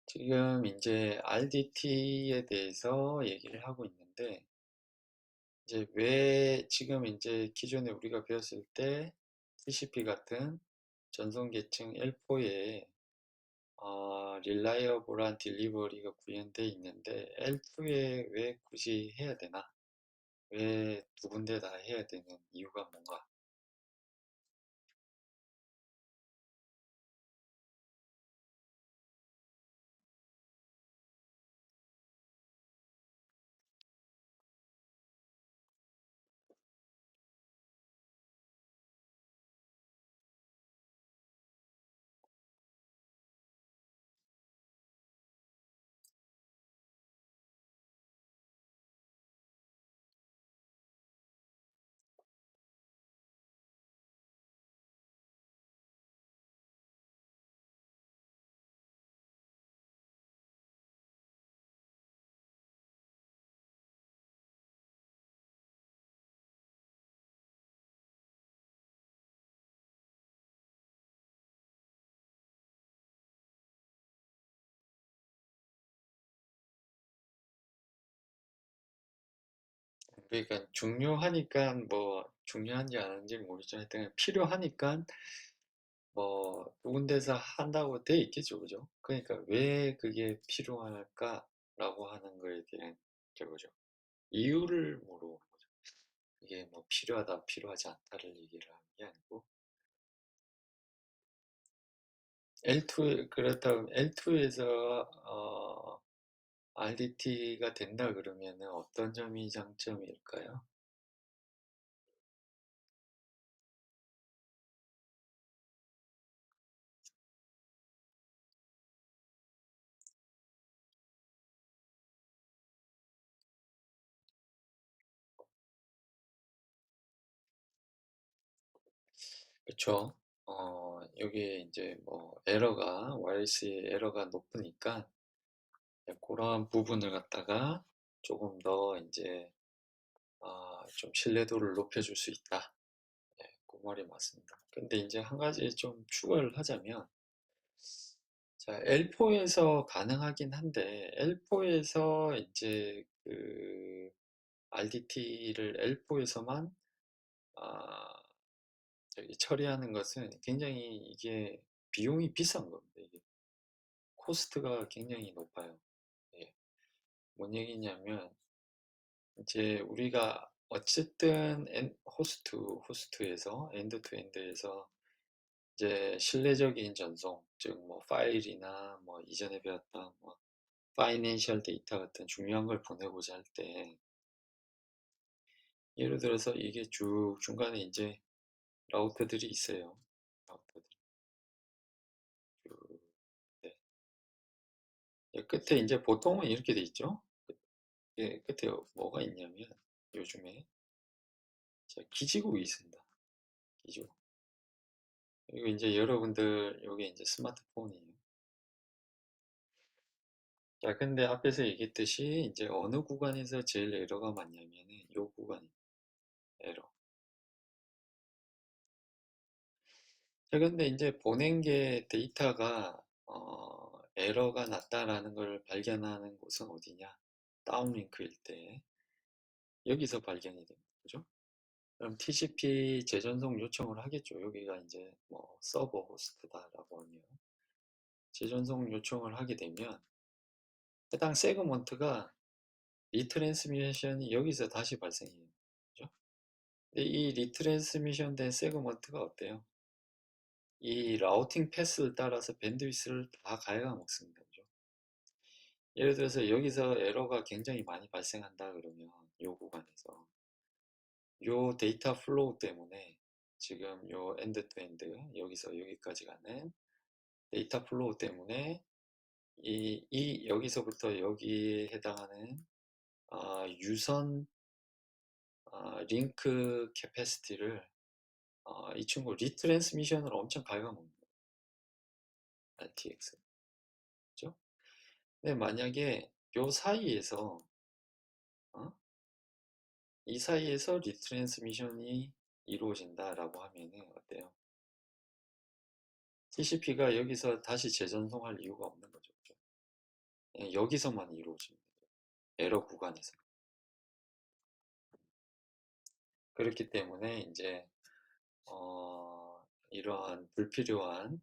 지금 이제 RDT에 대해서 얘기를 하고 있는데 이제 왜 지금 이제 기존에 우리가 배웠을 때 TCP 같은 전송 계층 L4에 릴라이어블한 딜리버리가 구현돼 있는데 L2에 왜 굳이 해야 되나? 왜 두 군데 다 해야 되는 이유가 뭔가? 그러니까 중요하니까 뭐 중요한지 안 하는지 모르지만 하여튼 필요하니까 뭐 두 군데서 한다고 돼 있겠죠, 그죠? 그러니까 왜 그게 필요할까라고 하는 거에 대한 저거죠. 이유를 물어보는 거죠. 이게 뭐 필요하다, 필요하지 않다를 얘기를 하는 게 아니고 L2 그렇다면 L2에서 RDT가 된다 그러면은 어떤 점이 장점일까요? 그쵸? 여기에 이제 뭐 에러가 YC 에러가 높으니까 그러한 부분을 갖다가 조금 더 이제 좀 신뢰도를 높여줄 수 있다. 네, 그 말이 맞습니다. 근데 이제 한 가지 좀 추가를 하자면 자, L4에서 가능하긴 한데 L4에서 이제 그 RDT를 L4에서만 저기 처리하는 것은 굉장히 이게 비용이 비싼 겁니다. 이게 코스트가 굉장히 높아요. 예. 뭔 얘기냐면 이제 우리가 어쨌든 호스트에서 엔드 투 엔드에서 이제 신뢰적인 전송, 즉 뭐 파일이나 뭐 이전에 배웠던 뭐 파이낸셜 데이터 같은 중요한 걸 보내고자 할 때 예를 들어서 이게 쭉 중간에 이제 라우터들이 있어요. 라우터들이 쭉, 네. 끝에 이제 보통은 이렇게 돼 있죠. 끝에 뭐가 있냐면 요즘에 기지국이 있습니다. 기지국. 그리고 이제 여러분들 요게 이제 스마트폰이에요. 자, 근데 앞에서 얘기했듯이 이제 어느 구간에서 제일 에러가 많냐면은 요 구간이 에러. 자, 근데 이제 보낸 게 데이터가 에러가 났다라는 걸 발견하는 곳은 어디냐? 다운링크일 때 여기서 발견이 됩니다. 그죠? 그럼 TCP 재전송 요청을 하겠죠. 여기가 이제 뭐 서버 호스트다라고 하면 재전송 요청을 하게 되면 해당 세그먼트가 리트랜스미션이 여기서 다시 발생해요. 그죠? 근데 이 리트랜스미션 된 세그먼트가 어때요? 이 라우팅 패스를 따라서 밴드위스를 다 갉아먹습니다. 그죠? 예를 들어서 여기서 에러가 굉장히 많이 발생한다 그러면 요 구간에서 요 데이터 플로우 때문에 지금 요 엔드 투 엔드 여기서 여기까지 가는 데이터 플로우 때문에 이 여기서부터 여기에 해당하는 유선 링크 캐패시티를 이 친구 리트랜스미션을 엄청 갉아먹는 RTX. 그죠? 근데 만약에 요 사이에서 어? 이 사이에서 리트랜스미션이 이루어진다라고 하면은 어때요? TCP가 여기서 다시 재전송할 이유가 없는 거죠. 그죠? 여기서만 이루어집니다. 에러 구간에서. 그렇기 때문에 이제 이러한 불필요한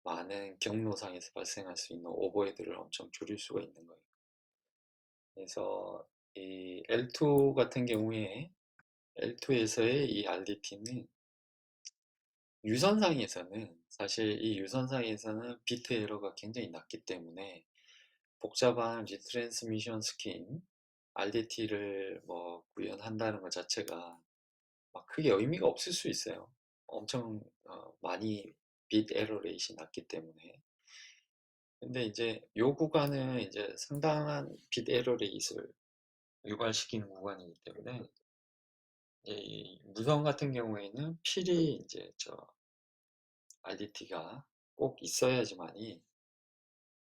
많은 경로상에서 발생할 수 있는 오버헤드를 엄청 줄일 수가 있는 거예요. 그래서 이 L2 같은 경우에 L2에서의 이 RDT는 유선상에서는 사실 이 유선상에서는 비트 에러가 굉장히 낮기 때문에 복잡한 리트랜스미션 스킨 RDT를 뭐 구현한다는 것 자체가 막 크게 의미가 없을 수 있어요. 엄청 많이 빗 에러 레이시 낮기 때문에. 근데 이제 요 구간은 이제 상당한 빗 에러 레이스를 유발시키는 구간이기 때문에 이 무선 같은 경우에는 필히 이제 저 RDT가 꼭 있어야지만이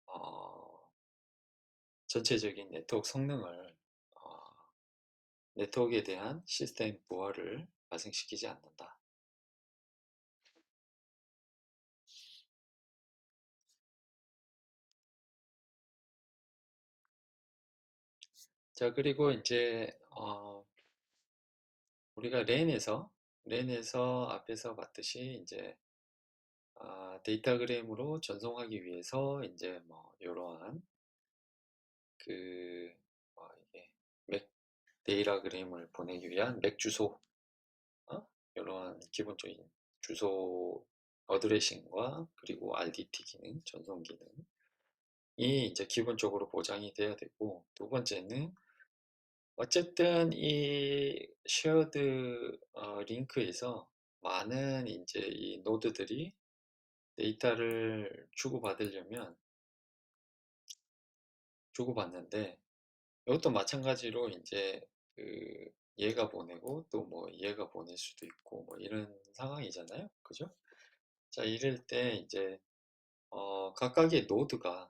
어, 전체적인 네트워크 성능을 어, 네트워크에 대한 시스템 부하를 발생시키지 않는다. 자, 그리고 이제 우리가 랜에서 앞에서 봤듯이 이제 데이터그램으로 전송하기 위해서 이제 뭐 이러한 그 이게 맥 데이터그램을 보내기 위한 맥 주소 이러한 기본적인 주소 어드레싱과 그리고 RDT 기능, 전송 기능이 이제 기본적으로 보장이 돼야 되고 두 번째는 어쨌든 이 쉐어드 링크에서 많은 이제 이 노드들이 데이터를 주고받으려면 주고받는데 이것도 마찬가지로 이제 그 얘가 보내고 또 뭐 얘가 보낼 수도 있고 뭐 이런 상황이잖아요. 그죠? 자, 이럴 때 이제 각각의 노드가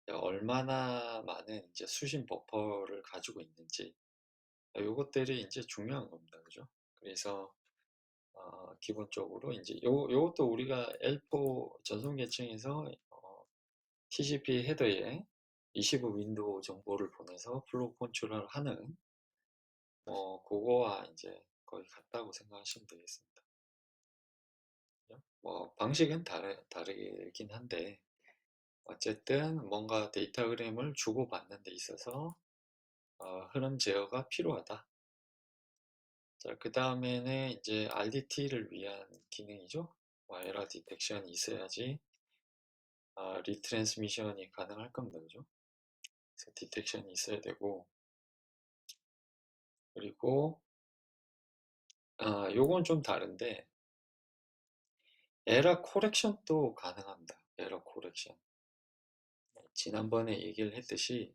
얼마나 많은 이제 수신 버퍼를 가지고 있는지 요것들이 이제 중요한 겁니다. 그죠? 그래서 기본적으로 이제 요것도 우리가 L4 전송 계층에서 TCP 헤더에 리시브 윈도우 정보를 보내서 플로우 컨트롤을 하는 그거와 이제 거의 같다고 생각하시면 되겠습니다. 뭐 방식은 다르긴 한데 어쨌든 뭔가 데이터그램을 주고받는 데 있어서 흐름 제어가 필요하다. 자, 그 다음에는 이제 RDT를 위한 기능이죠. 에러 디텍션이 있어야지 리트랜스미션이 가능할 겁니다. 그죠? 그래서 디텍션이 있어야 되고 그리고 요건 좀 다른데 에러 코렉션도 가능합니다. 에러 코렉션. 지난번에 얘기를 했듯이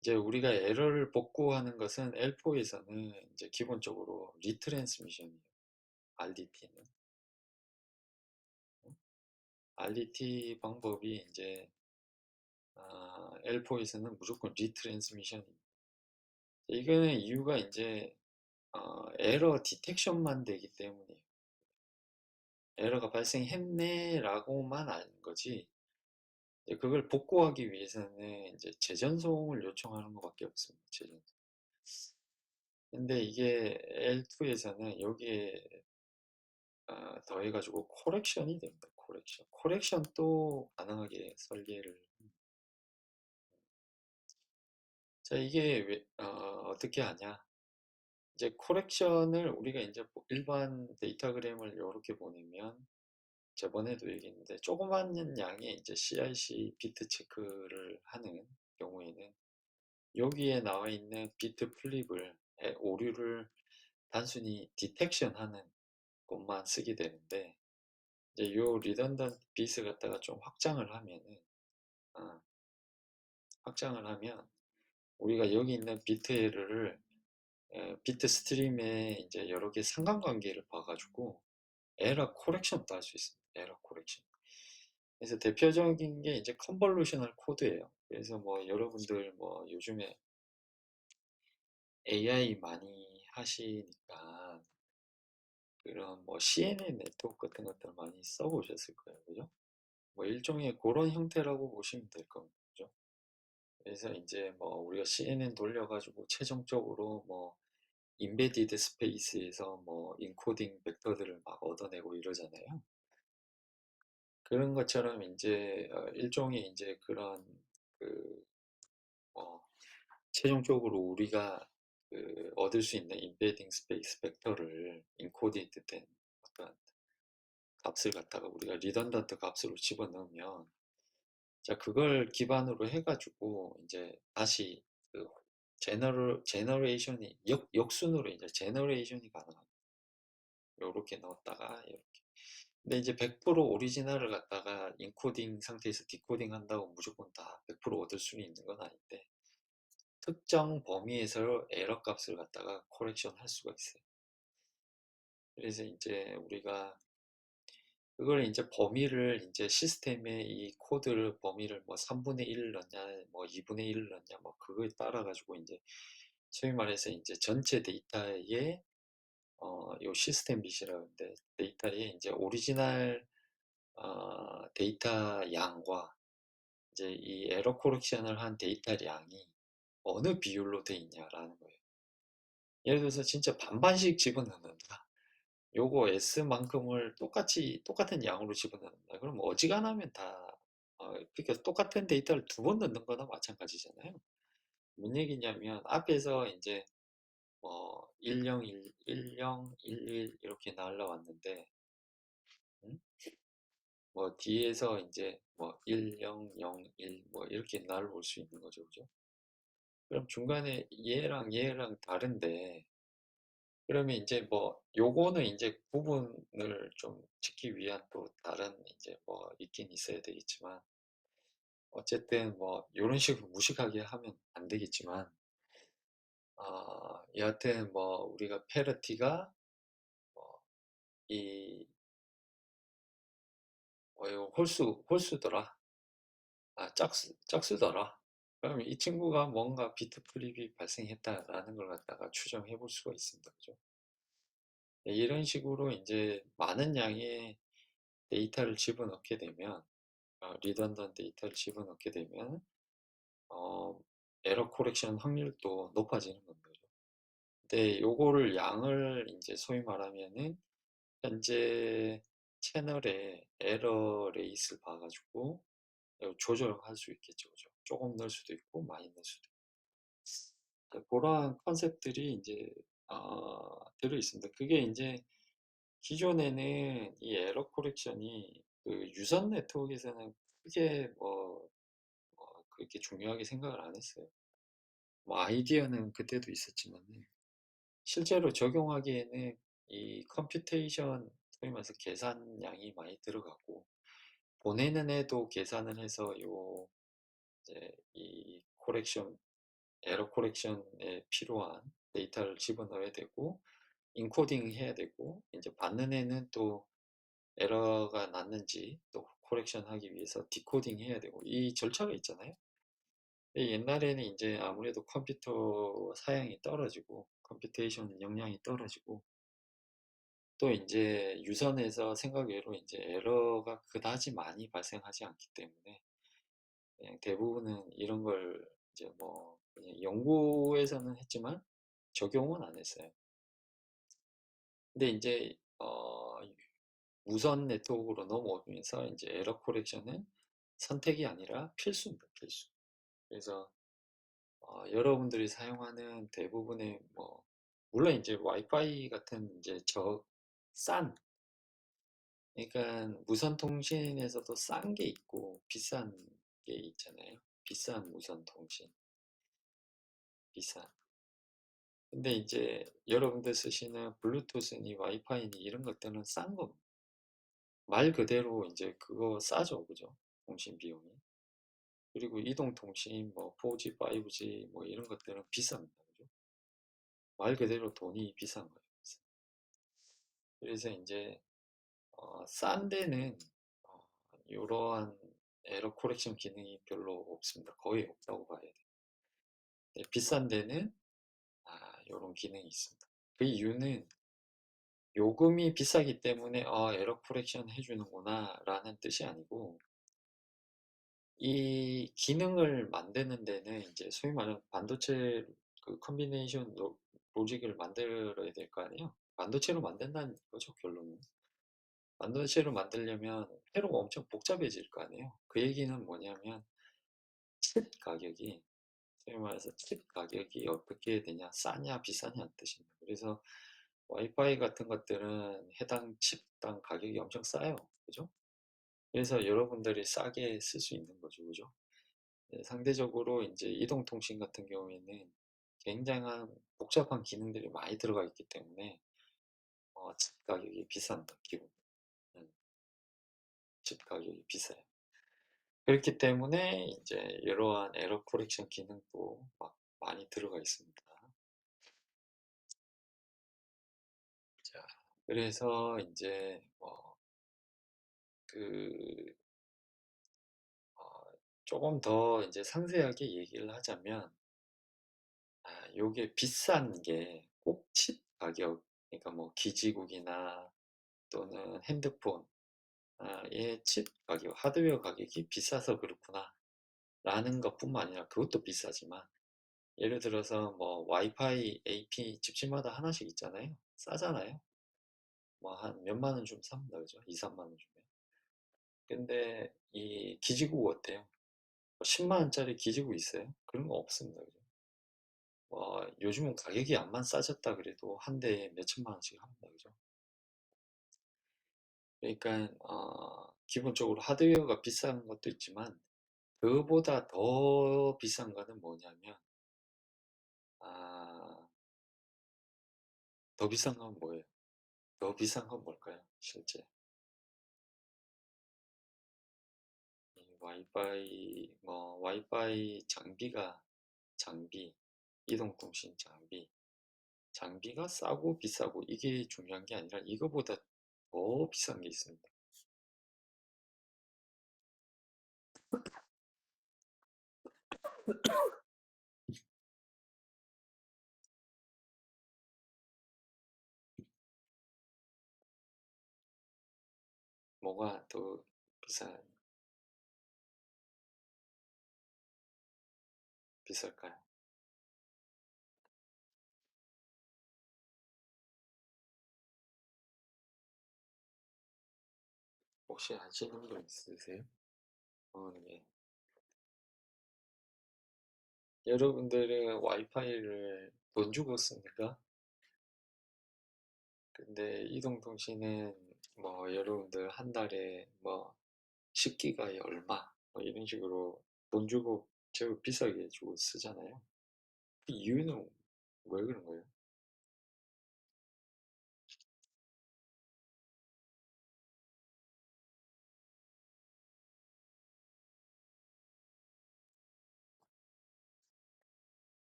이제 우리가 에러를 복구하는 것은 L4에서는 이제 기본적으로 리트랜스미션이에요. RDT는. RDT 방법이 이제 L4에서는 무조건 리트랜스미션입니다. 이거는 이유가 이제 에러 디텍션만 되기 때문이에요. 에러가 발생했네라고만 아는 거지. 이제 그걸 복구하기 위해서는 이제 재전송을 요청하는 것밖에 없습니다. 재전송. 근데 이게 L2에서는 여기에 더해가지고 코렉션이 됩니다. 코렉션. 코렉션도 가능하게 설계를. 자, 이게 어떻게 하냐? 이제 코렉션을 우리가 이제 뭐 일반 데이터그램을 이렇게 보내면 저번에도 얘기했는데 조그만 양의 이제 CIC 비트 체크를 하는 경우에는 여기에 나와 있는 비트 플립을 오류를 단순히 디텍션 하는 것만 쓰게 되는데 이제 요 리던던트 비트 갖다가 좀 아, 확장을 하면 우리가 여기 있는 비트 에러를 비트 스트림에 이제 여러 개 상관관계를 봐가지고 에러 코렉션도 할 수 있습니다. 에러 코렉션. 그래서 대표적인 게 이제 컨볼루셔널 코드예요. 그래서 뭐 여러분들 뭐 요즘에 AI 많이 하시니까 그런 뭐 CNN 네트워크 같은 것들 많이 써보셨을 거예요. 그죠? 뭐 일종의 그런 형태라고 보시면 될 겁니다. 그죠? 그래서 이제 뭐 우리가 CNN 돌려가지고 최종적으로 뭐 인베디드 스페이스에서 뭐 인코딩 벡터들을 막 얻어내고 이러잖아요. 그런 것처럼 이제 일종의 이제 그런 그 뭐 최종적으로 우리가 그 얻을 수 있는 인베딩 스페이스 벡터를 인코디드 된 어떤 값을 갖다가 우리가 리던던트 값으로 집어넣으면 자 그걸 기반으로 해가지고 이제 다시 그 제너레이션이 역순으로 이제 제너레이션이 가능합니다. 요렇게 넣었다가 이렇게. 근데 이제 100% 오리지널을 갖다가 인코딩 상태에서 디코딩 한다고 무조건 다 100% 얻을 수는 있는 건 아닌데 특정 범위에서 에러 값을 갖다가 코렉션 할 수가 있어요. 그래서 이제 우리가 그걸 이제 범위를 이제 시스템의 이 코드를 범위를 뭐 3분의 1 넣냐, 뭐 2분의 1 넣냐, 뭐 그거에 따라 가지고 이제 소위 말해서 이제 전체 데이터의 요 시스템 bit이라고 하는데 데이터의 이제 오리지널 데이터 양과 이제 이 에러 코렉션을 한 데이터량이 어느 비율로 돼 있냐라는 거예요. 예를 들어서 진짜 반반씩 집어넣는다. 요거 S만큼을 똑같은 양으로 집어넣는다. 그럼 어지간하면 그러니까 똑같은 데이터를 두 번 넣는 거나 마찬가지잖아요. 뭔 얘기냐면 앞에서 이제 뭐 101, 10, 11 이렇게 날라왔는데 음? 뭐 뒤에서 이제 뭐 10, 01, 뭐 이렇게 날아올 수 있는 거죠. 그죠? 그럼 중간에 얘랑 다른데 그러면 이제 뭐 요거는 이제 구분을 좀 짓기 위한 또 다른 이제 뭐 있긴 있어야 되겠지만 어쨌든 뭐 이런 식으로 무식하게 하면 안 되겠지만 여하튼 뭐 우리가 페르티가 뭐이 요 홀수더라 짝수더라 그러면 이 친구가 뭔가 비트 플립이 발생했다라는 걸 갖다가 추정해 볼 수가 있습니다. 그죠? 네, 이런 식으로 이제 많은 양의 데이터를 집어넣게 되면 리던던 데이터를 집어넣게 되면 어, 에러 코렉션 확률도 높아지는 겁니다. 근데 요거를 양을 이제 소위 말하면은 현재 채널의 에러 레이스를 봐가지고 조절할 수 있겠죠. 그죠? 조금 넣을 수도 있고 많이 넣을 수도 있고 그러한 컨셉들이 이제 들어 있습니다. 그게 이제 기존에는 이 에러 코렉션이 그 유선 네트워크에서는 크게 그렇게 중요하게 생각을 안 했어요. 뭐 아이디어는 그때도 있었지만 실제로 적용하기에는 이 컴퓨테이션 소위 말해서 계산량이 많이 들어가고 보내는 애도 계산을 해서 이제 이 에러 코렉션에 필요한 데이터를 집어넣어야 되고, 인코딩 해야 되고, 이제 받는 애는 또 에러가 났는지 또 코렉션 하기 위해서 디코딩 해야 되고, 이 절차가 있잖아요. 옛날에는 이제 아무래도 컴퓨터 사양이 떨어지고, 컴퓨테이션 역량이 떨어지고, 또 이제 유선에서 생각 외로 이제 에러가 그다지 많이 발생하지 않기 때문에 그냥 대부분은 이런 걸 이제 뭐 그냥 연구에서는 했지만 적용은 안 했어요. 근데 이제 무선 네트워크로 넘어오면서 이제 에러 코렉션은 선택이 아니라 필수입니다, 필수. 그래서 여러분들이 사용하는 대부분의 뭐 물론 이제 와이파이 같은 이제 싼 그러니까 무선 통신에서도 싼 게 있고 비싼 게 있잖아요. 비싼 무선 통신, 비싼. 근데 이제 여러분들 쓰시는 블루투스니 와이파이니 이런 것들은 싼 거. 말 그대로 이제 그거 싸죠, 그죠? 통신 비용이. 그리고 이동통신, 뭐 4G, 5G 뭐 이런 것들은 비쌉니다, 그죠? 말 그대로 돈이 비싼 거예요. 그래서 이제 싼 데는 어, 이러한 에러 코렉션 기능이 별로 없습니다. 거의 없다고 봐야 돼요. 비싼 데는 이런 기능이 있습니다. 그 이유는 요금이 비싸기 때문에 에러 코렉션 해주는구나 라는 뜻이 아니고 이 기능을 만드는 데는 이제 소위 말하는 반도체 그 컨비네이션 로직을 만들어야 될 거 아니에요. 반도체로 만든다는 거죠, 결론은. 반도체로 만들려면 회로가 엄청 복잡해질 거 아니에요. 그 얘기는 뭐냐면 칩 가격이 소위 말해서 칩 가격이 어떻게 되냐, 싸냐 비싸냐는 뜻입니다. 그래서 와이파이 같은 것들은 해당 칩당 가격이 엄청 싸요. 그죠? 그래서 여러분들이 싸게 쓸 수 있는 거죠. 그죠? 상대적으로 이제 이동통신 같은 경우에는 굉장한 복잡한 기능들이 많이 들어가 있기 때문에 칩 가격이 비쌉니다. 기본. 음, 칩 가격이 비싸요. 그렇기 때문에 이제 이러한 에러 코렉션 기능도 막 많이 들어가 있습니다. 자, 그래서 이제 그 조금 더 이제 상세하게 얘기를 하자면 요게 비싼 게 꼭 칩 가격, 그러니까 뭐 기지국이나 또는 핸드폰 의 칩 가격, 하드웨어 가격이 비싸서 그렇구나 라는 것뿐만 아니라 그것도 비싸지만 예를 들어서 뭐 와이파이 AP 집집마다 하나씩 있잖아요. 싸잖아요. 뭐 한 몇만 원 주면 삽니다. 그죠? 2, 3만 원 주면. 근데 이 기지국 어때요? 10만 원짜리 기지국 있어요? 그런 거 없습니다. 그죠? 요즘은 가격이 암만 싸졌다 그래도 한 대에 몇 천만 원씩 합니다. 그죠? 그러니까 기본적으로 하드웨어가 비싼 것도 있지만 그보다 더 비싼 거는 뭐냐면 아, 더 비싼 건 뭐예요? 더 비싼 건 뭘까요? 실제 와이파이 장비, 이동통신 장비가 싸고 비싸고 이게 중요한 게 아니라 이거보다 더 비싼 게 있습니다. 뭐가 더 비쌀까요? 혹시 아시는 분 있으세요? 네. 여러분들은 와이파이를 돈 주고 씁니까? 근데 이동통신은 뭐 여러분들 한 달에 뭐 10기가에 얼마 뭐 이런 식으로 돈 주고 제일 비싸게 주고 쓰잖아요. 그 이유는 왜 그런 거예요?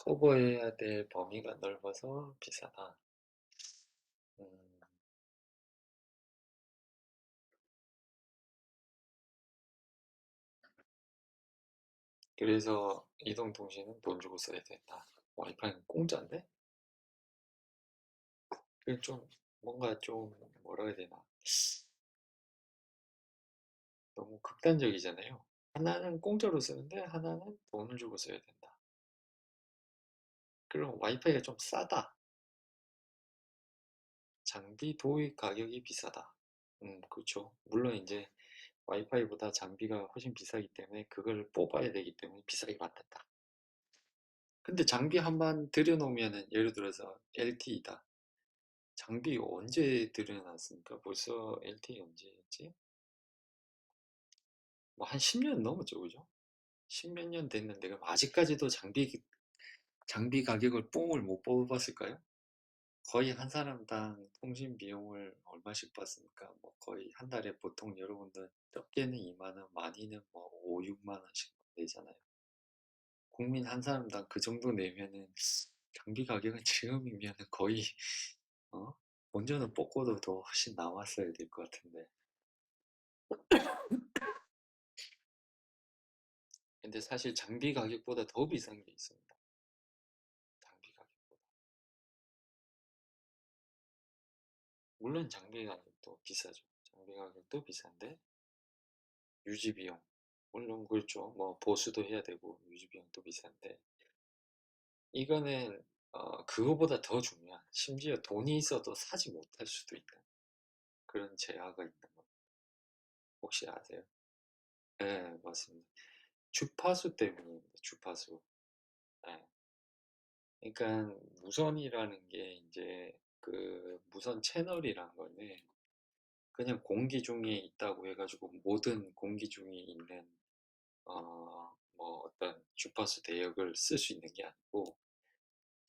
커버해야 될 범위가 넓어서 비싸다. 음, 그래서 이동통신은 돈 주고 써야 된다. 와이파이는 공짜인데? 그게 좀 뭔가 좀 뭐라 해야 되나? 너무 극단적이잖아요. 하나는 공짜로 쓰는데 하나는 돈을 주고 써야 된다. 그럼 와이파이가 좀 싸다. 장비 도입 가격이 비싸다. 그렇죠. 물론 이제 와이파이보다 장비가 훨씬 비싸기 때문에 그걸 뽑아야 되기 때문에 비싸게 받는다. 근데 장비 한 번 들여놓으면은 예를 들어서 LTE다. 장비 언제 들여놨습니까? 벌써 LTE 언제였지? 뭐 한 10년 넘었죠, 그죠? 10몇 년 됐는데 그럼 아직까지도 장비 가격을 뽕을 못 뽑았을까요? 거의 한 사람당 통신 비용을 얼마씩 받습니까? 뭐 거의 한 달에 보통 여러분들 적게는 2만 원, 많이는 뭐 5, 6만 원씩 내잖아요. 국민 한 사람당 그 정도 내면은 장비 가격은 지금이면은 거의 어? 본전은 뽑고도 더 훨씬 남았어야 될 것 같은데. 근데 사실 장비 가격보다 더 비싼 게 있습니다. 장비 가격보다. 물론 장비 가격도 비싸죠. 장비 가격도 비싼데 유지 비용. 물론 그렇죠. 뭐 보수도 해야 되고 유지 비용도 비싼데 이거는 그거보다 더 중요한 심지어 돈이 있어도 사지 못할 수도 있는 그런 제약가 있는 거 혹시 아세요? 네, 맞습니다. 주파수 때문입니다. 주파수. 네. 그러니까 무선이라는 게 이제 그 무선 채널이란 거는 그냥 공기 중에 있다고 해가지고 모든 공기 중에 있는 뭐 어떤 주파수 대역을 쓸 수 있는 게 아니고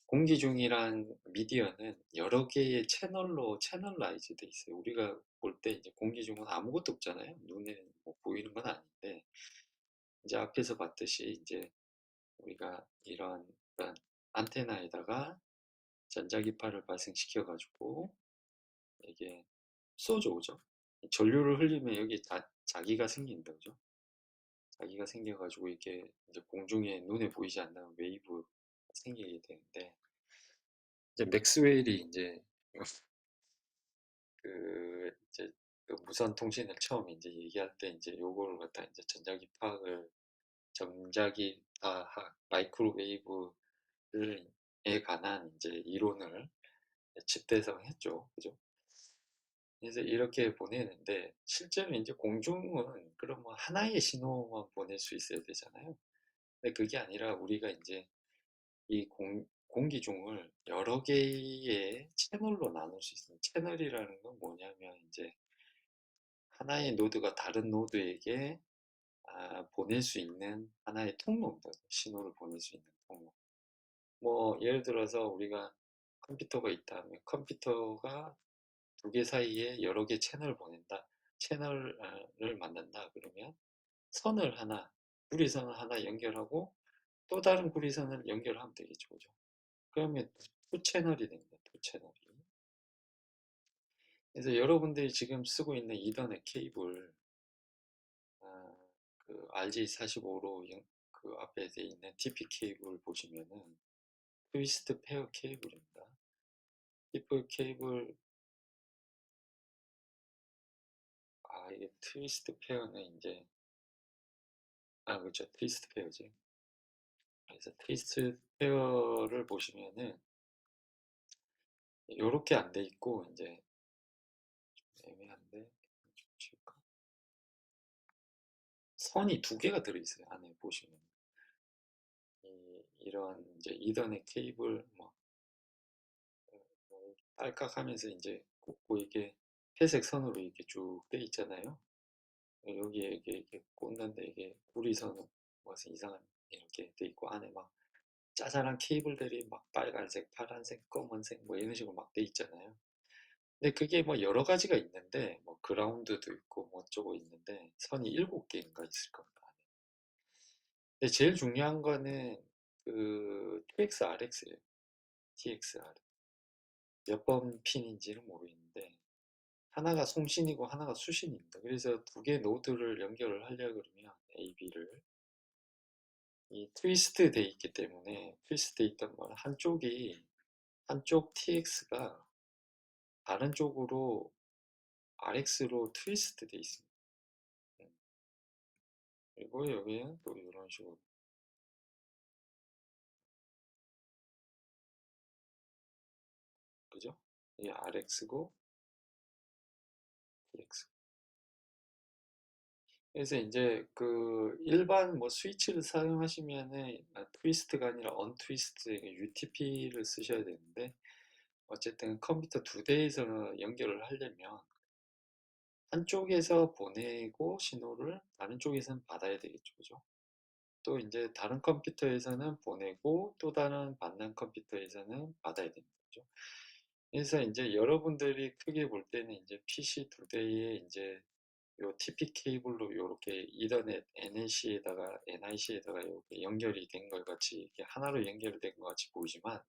공기 중이란 미디어는 여러 개의 채널로 채널라이즈 돼 있어요. 우리가 볼 때 이제 공기 중은 아무것도 없잖아요. 눈에 뭐 보이는 건 아닌데 이제 앞에서 봤듯이 이제 우리가 이런 어떤 안테나에다가 전자기파를 발생시켜 가지고 이게 쏘죠, 그죠? 전류를 흘리면 여기 자기가 생긴다, 그죠? 자기가 생겨가지고 이게 이제 공중에 눈에 보이지 않는 웨이브 생기게 되는데 이제 맥스웰이 이제 그 이제 그 무선 통신을 처음 이제 얘기할 때 이제 요거를 갖다 이제 전자기파학 마이크로웨이브를 에 관한 이제 이론을 집대성했죠, 그죠? 그래서 이렇게 보내는데 실제로 이제 공중은 그러면 하나의 신호만 보낼 수 있어야 되잖아요. 근데 그게 아니라 우리가 이제 이 공기중을 여러 개의 채널로 나눌 수 있습니다. 채널이라는 건 뭐냐면 이제 하나의 노드가 다른 노드에게 보낼 수 있는 하나의 통로입니다. 신호를 보낼 수 있는 통로. 뭐 예를 들어서 우리가 컴퓨터가 있다면 컴퓨터가 두 개 사이에 여러 개 채널을 보낸다. 채널을 만든다. 그러면 선을 하나, 구리선을 하나 연결하고 또 다른 구리선을 연결하면 되겠죠. 그죠? 그러면 투 채널이 됩니다. 투 채널이. 그래서 여러분들이 지금 쓰고 있는 이더넷 케이블, 아, 그 RJ45로 그 앞에 돼 있는 TP 케이블 보시면은 트위스트 페어 케이블입니다. TP 케이블, 이게 트위스트 페어는 이제, 그렇죠. 트위스트 페어지. 그래서 트위스트 페어를 보시면은 요렇게 안 돼 있고 이제 애매한데 좀 지울까? 선이 두 개가 들어있어요. 안에 보시면 이런 이제 이더넷 케이블 뭐 딸깍하면서 이제 꽂고 이게 회색 선으로 이렇게 쭉 돼 있잖아요. 여기에 이렇게 꽂는데 이게 구리선으로 무슨 이상한 이렇게 돼 있고 안에 막 짜잘한 케이블들이 막 빨간색, 파란색, 검은색 뭐 이런 식으로 막 돼 있잖아요. 근데 그게 뭐 여러 가지가 있는데 뭐 그라운드도 있고 뭐 어쩌고 있는데 선이 7개인가 있을 겁니다. 근데 제일 중요한 거는 그 TX-RX예요. TX-R. 몇 번 핀인지는 모르겠는데 하나가 송신이고 하나가 수신입니다. 그래서 두 개 노드를 연결을 하려고 그러면 AB를 이 트위스트 돼 있기 때문에 트위스트 돼 있던 건 한쪽 TX가 다른 쪽으로 RX로 트위스트 돼 있습니다. 그리고 여기는 또 이런 식으로 그죠? 이 RX고 TX. 그래서 이제 그 일반 뭐 스위치를 사용하시면은 트위스트가 아니라 언트위스트 UTP를 쓰셔야 되는데 어쨌든 컴퓨터 두 대에서 연결을 하려면 한쪽에서 보내고 신호를 다른 쪽에서는 받아야 되겠죠. 그죠? 또 이제 다른 컴퓨터에서는 보내고 또 다른 받는 컴퓨터에서는 받아야 됩니다. 그죠? 그래서 이제 여러분들이 크게 볼 때는 이제 PC 두 대에 이제 요 TP 케이블로 이렇게 이더넷 NIC에다가 이렇게 연결이 된 것 같이 이렇게 하나로 연결된 것 같이 보이지만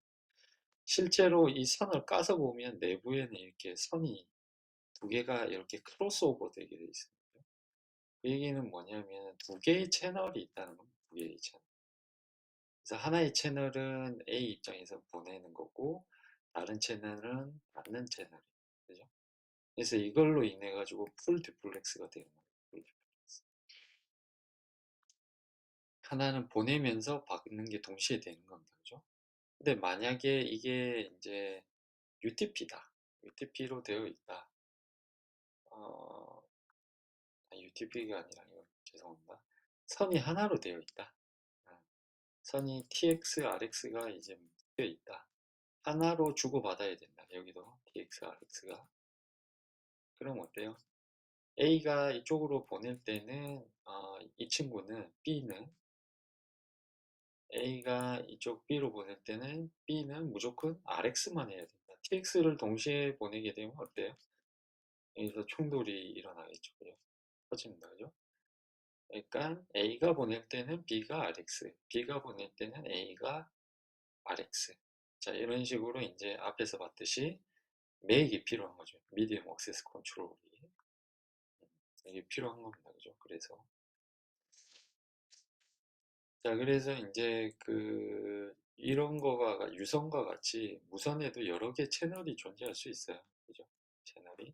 실제로 이 선을 까서 보면 내부에는 이렇게 선이 두 개가 이렇게 크로스오버 되게 돼 있습니다. 그 얘기는 뭐냐면 두 개의 채널이 있다는 겁니다. 두 개의 채널. 그래서 하나의 채널은 A 입장에서 보내는 거고 다른 채널은 받는 채널이에요. 그죠? 그래서 이걸로 인해 가지고 풀 듀플렉스가 되는 거예요. 풀 듀플렉스. 하나는 보내면서 받는 게 동시에 되는 겁니다. 그죠? 근데 만약에 이게 이제 UTP다. UTP로 되어 있다. 어, UTP가 아니라 이거 죄송합니다. 선이 하나로 되어 있다. 어, 선이 TX, RX가 이제 되어 있다. 하나로 주고받아야 된다. 여기도 TX, RX가. 그럼 어때요? A가 이쪽으로 보낼 때는 이 친구는 B는 A가 이쪽 B로 보낼 때는 B는 무조건 RX만 해야 된다. TX를 동시에 보내게 되면 어때요? 여기서 충돌이 일어나겠죠. 그죠? 터집니다. 그죠? 그러니까 A가 보낼 때는 B가 RX, B가 보낼 때는 A가 RX. 자, 이런 식으로 이제 앞에서 봤듯이 맥이 필요한 거죠. 미디엄 액세스 컨트롤이. 이게 필요한 겁니다. 그죠? 그래서. 자, 그래서 이제 그, 이런 거가 유선과 같이 무선에도 여러 개 채널이 존재할 수 있어요. 그죠? 채널이.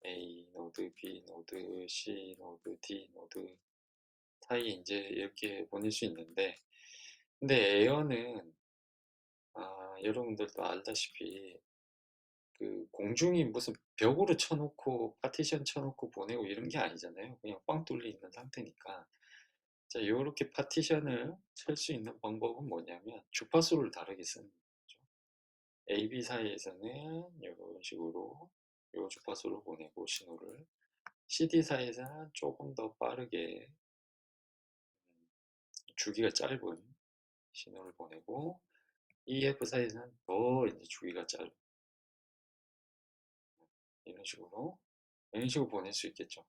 A 노드, B 노드, C 노드, D 노드 사이에 이제 이렇게 보낼 수 있는데, 근데 에어는, 여러분들도 알다시피 그 공중이 무슨 벽으로 쳐놓고 파티션 쳐놓고 보내고 이런 게 아니잖아요. 그냥 뻥 뚫려 있는 상태니까. 자, 이렇게 파티션을 칠 수 있는 방법은 뭐냐면 주파수를 다르게 쓰는 거죠. AB 사이에서는 이런 식으로 이 주파수를 보내고 신호를 CD 사이에서는 조금 더 빠르게 주기가 짧은 신호를 보내고 EF 사이에서는 더 이제 주기가 짧은 이런 식으로 보낼 수 있겠죠.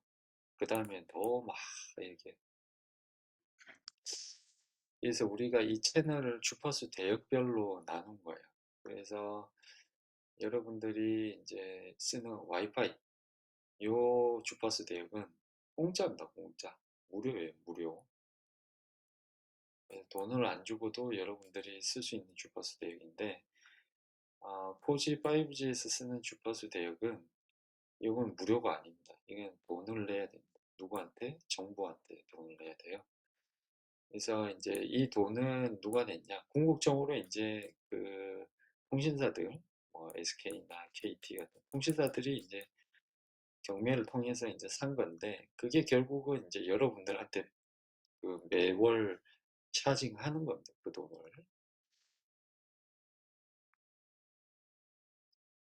그 다음에 더 막 이렇게 그래서 우리가 이 채널을 주파수 대역별로 나눈 거예요. 그래서 여러분들이 이제 쓰는 와이파이 요 주파수 대역은 공짜입니다. 공짜. 무료예요. 무료. 돈을 안 주고도 여러분들이 쓸 수 있는 주파수 대역인데 4G, 5G에서 쓰는 주파수 대역은 이건 무료가 아닙니다. 이건 돈을 내야 됩니다. 누구한테? 정부한테 돈을 내야 돼요. 그래서 이제 이 돈은 누가 냈냐? 궁극적으로 이제 그 통신사들, 뭐 SK나 KT 같은 통신사들이 이제 경매를 통해서 이제 산 건데 그게 결국은 이제 여러분들한테 그 매월 차징하는 겁니다. 그 돈을.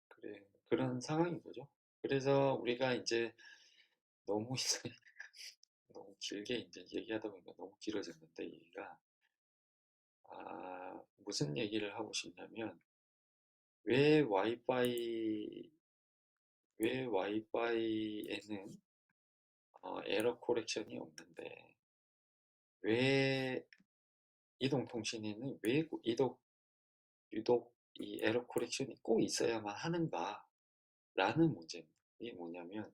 그래, 그런 상황인 거죠. 그래서 우리가 이제 너무 이제 너무 길게 이제 얘기하다 보니까 너무 길어졌는데 얘기가 무슨 얘기를 하고 싶냐면 왜 와이파이 왜 와이파이에는 에러 코렉션이 없는데 왜 이동통신에는 왜 유독 이 에러 코렉션이 꼭 있어야만 하는가라는 문제입니다. 이게 뭐냐면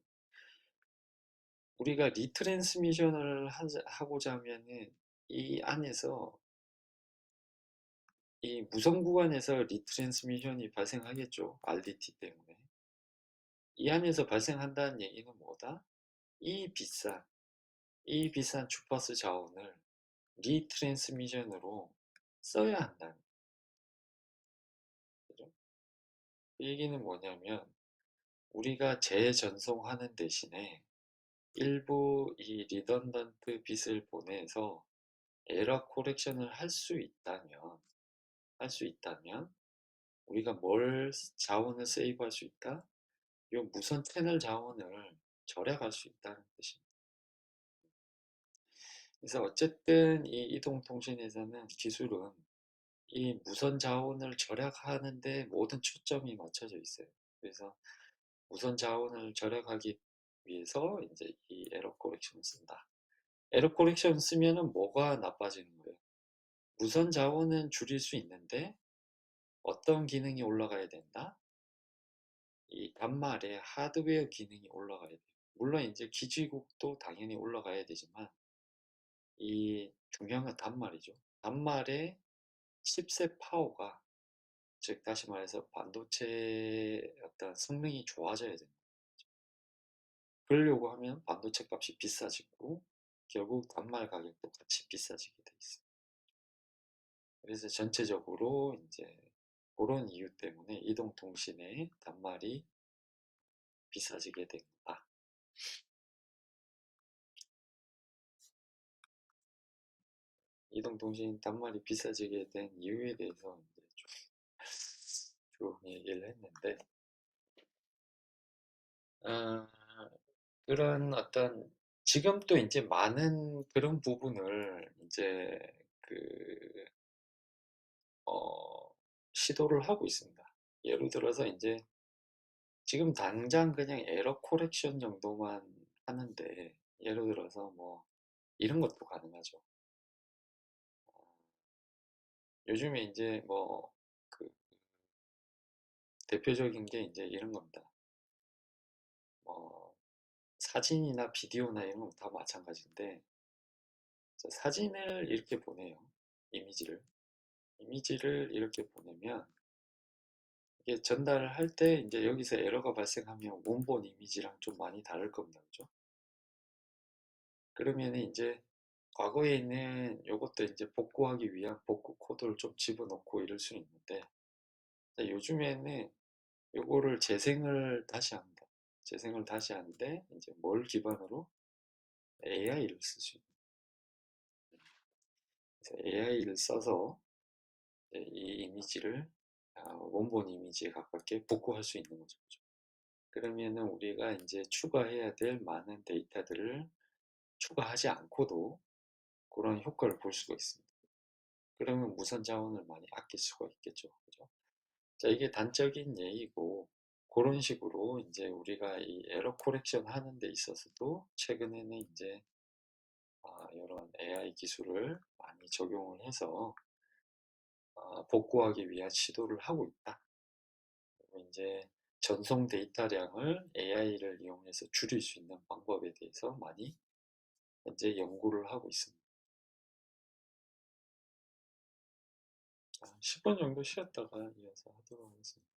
우리가 리트랜스미션을 하고자 하면은 이 안에서 이 무선 구간에서 리트랜스미션이 발생하겠죠. RDT 때문에. 이 안에서 발생한다는 얘기는 뭐다? 이 비싼 이 비싼 주파수 자원을 리트랜스미션으로 써야 한다는 거죠. 이 얘기는 뭐냐면 우리가 재전송하는 대신에 일부 이 리던던트 빛을 보내서 에러 코렉션을 할 수 있다면 우리가 뭘 자원을 세이브할 수 있다? 이 무선 채널 자원을 절약할 수 있다는 뜻입니다. 그래서 어쨌든 이 이동통신에서는 기술은 이 무선 자원을 절약하는 데 모든 초점이 맞춰져 있어요. 그래서 무선 자원을 절약하기 위해서 이제 이 에러 코렉션을 쓴다. 에러 코렉션 쓰면은 뭐가 나빠지는 거예요? 무선 자원은 줄일 수 있는데 어떤 기능이 올라가야 된다? 이 단말의 하드웨어 기능이 올라가야 돼요. 물론 이제 기지국도 당연히 올라가야 되지만 이 중요한 건 단말이죠. 단말의 칩셋 파워가 즉 다시 말해서 반도체의 어떤 성능이 좋아져야 됩니다. 그러려고 하면 반도체 값이 비싸지고 결국 단말 가격도 같이 비싸지게 돼 있어요. 그래서 전체적으로 이제 그런 이유 때문에 이동통신의 단말이 비싸지게 된다. 이동통신 단말이 비싸지게 된 이유에 대해서 이제 좀 얘기를 했는데, 아, 그런 어떤 지금 또 이제 많은 그런 부분을 이제 그 시도를 하고 있습니다. 예를 들어서 이제 지금 당장 그냥 에러 코렉션 정도만 하는데 예를 들어서 뭐 이런 것도 가능하죠. 요즘에 이제 뭐 그 대표적인 게 이제 이런 겁니다. 뭐 사진이나 비디오나 이런 건 다 마찬가지인데 사진을 이렇게 보내요. 이미지를 이렇게 보내면 이게 전달을 할 때 이제 여기서 에러가 발생하면 원본 이미지랑 좀 많이 다를 겁니다. 그죠? 그러면 이제 과거에 있는 요것도 이제 복구하기 위한 복구 코드를 좀 집어넣고 이럴 수 있는데 요즘에는 요거를 재생을 다시 합니다. 재생을 다시 하는데 이제 뭘 기반으로 AI를 쓸 수 있는. 그래서 AI를 써서 이 이미지를 원본 이미지에 가깝게 복구할 수 있는 거죠. 그죠? 그러면은 우리가 이제 추가해야 될 많은 데이터들을 추가하지 않고도 그런 효과를 볼 수가 있습니다. 그러면 무선 자원을 많이 아낄 수가 있겠죠. 그죠? 자, 이게 단적인 예이고, 그런 식으로 이제 우리가 이 에러 코렉션 하는 데 있어서도 최근에는 이제 이런 AI 기술을 많이 적용을 해서 복구하기 위한 시도를 하고 있다. 그리고 이제 전송 데이터량을 AI를 이용해서 줄일 수 있는 방법에 대해서 많이 현재 연구를 하고 있습니다. 10분 정도 쉬었다가 이어서 하도록 하겠습니다.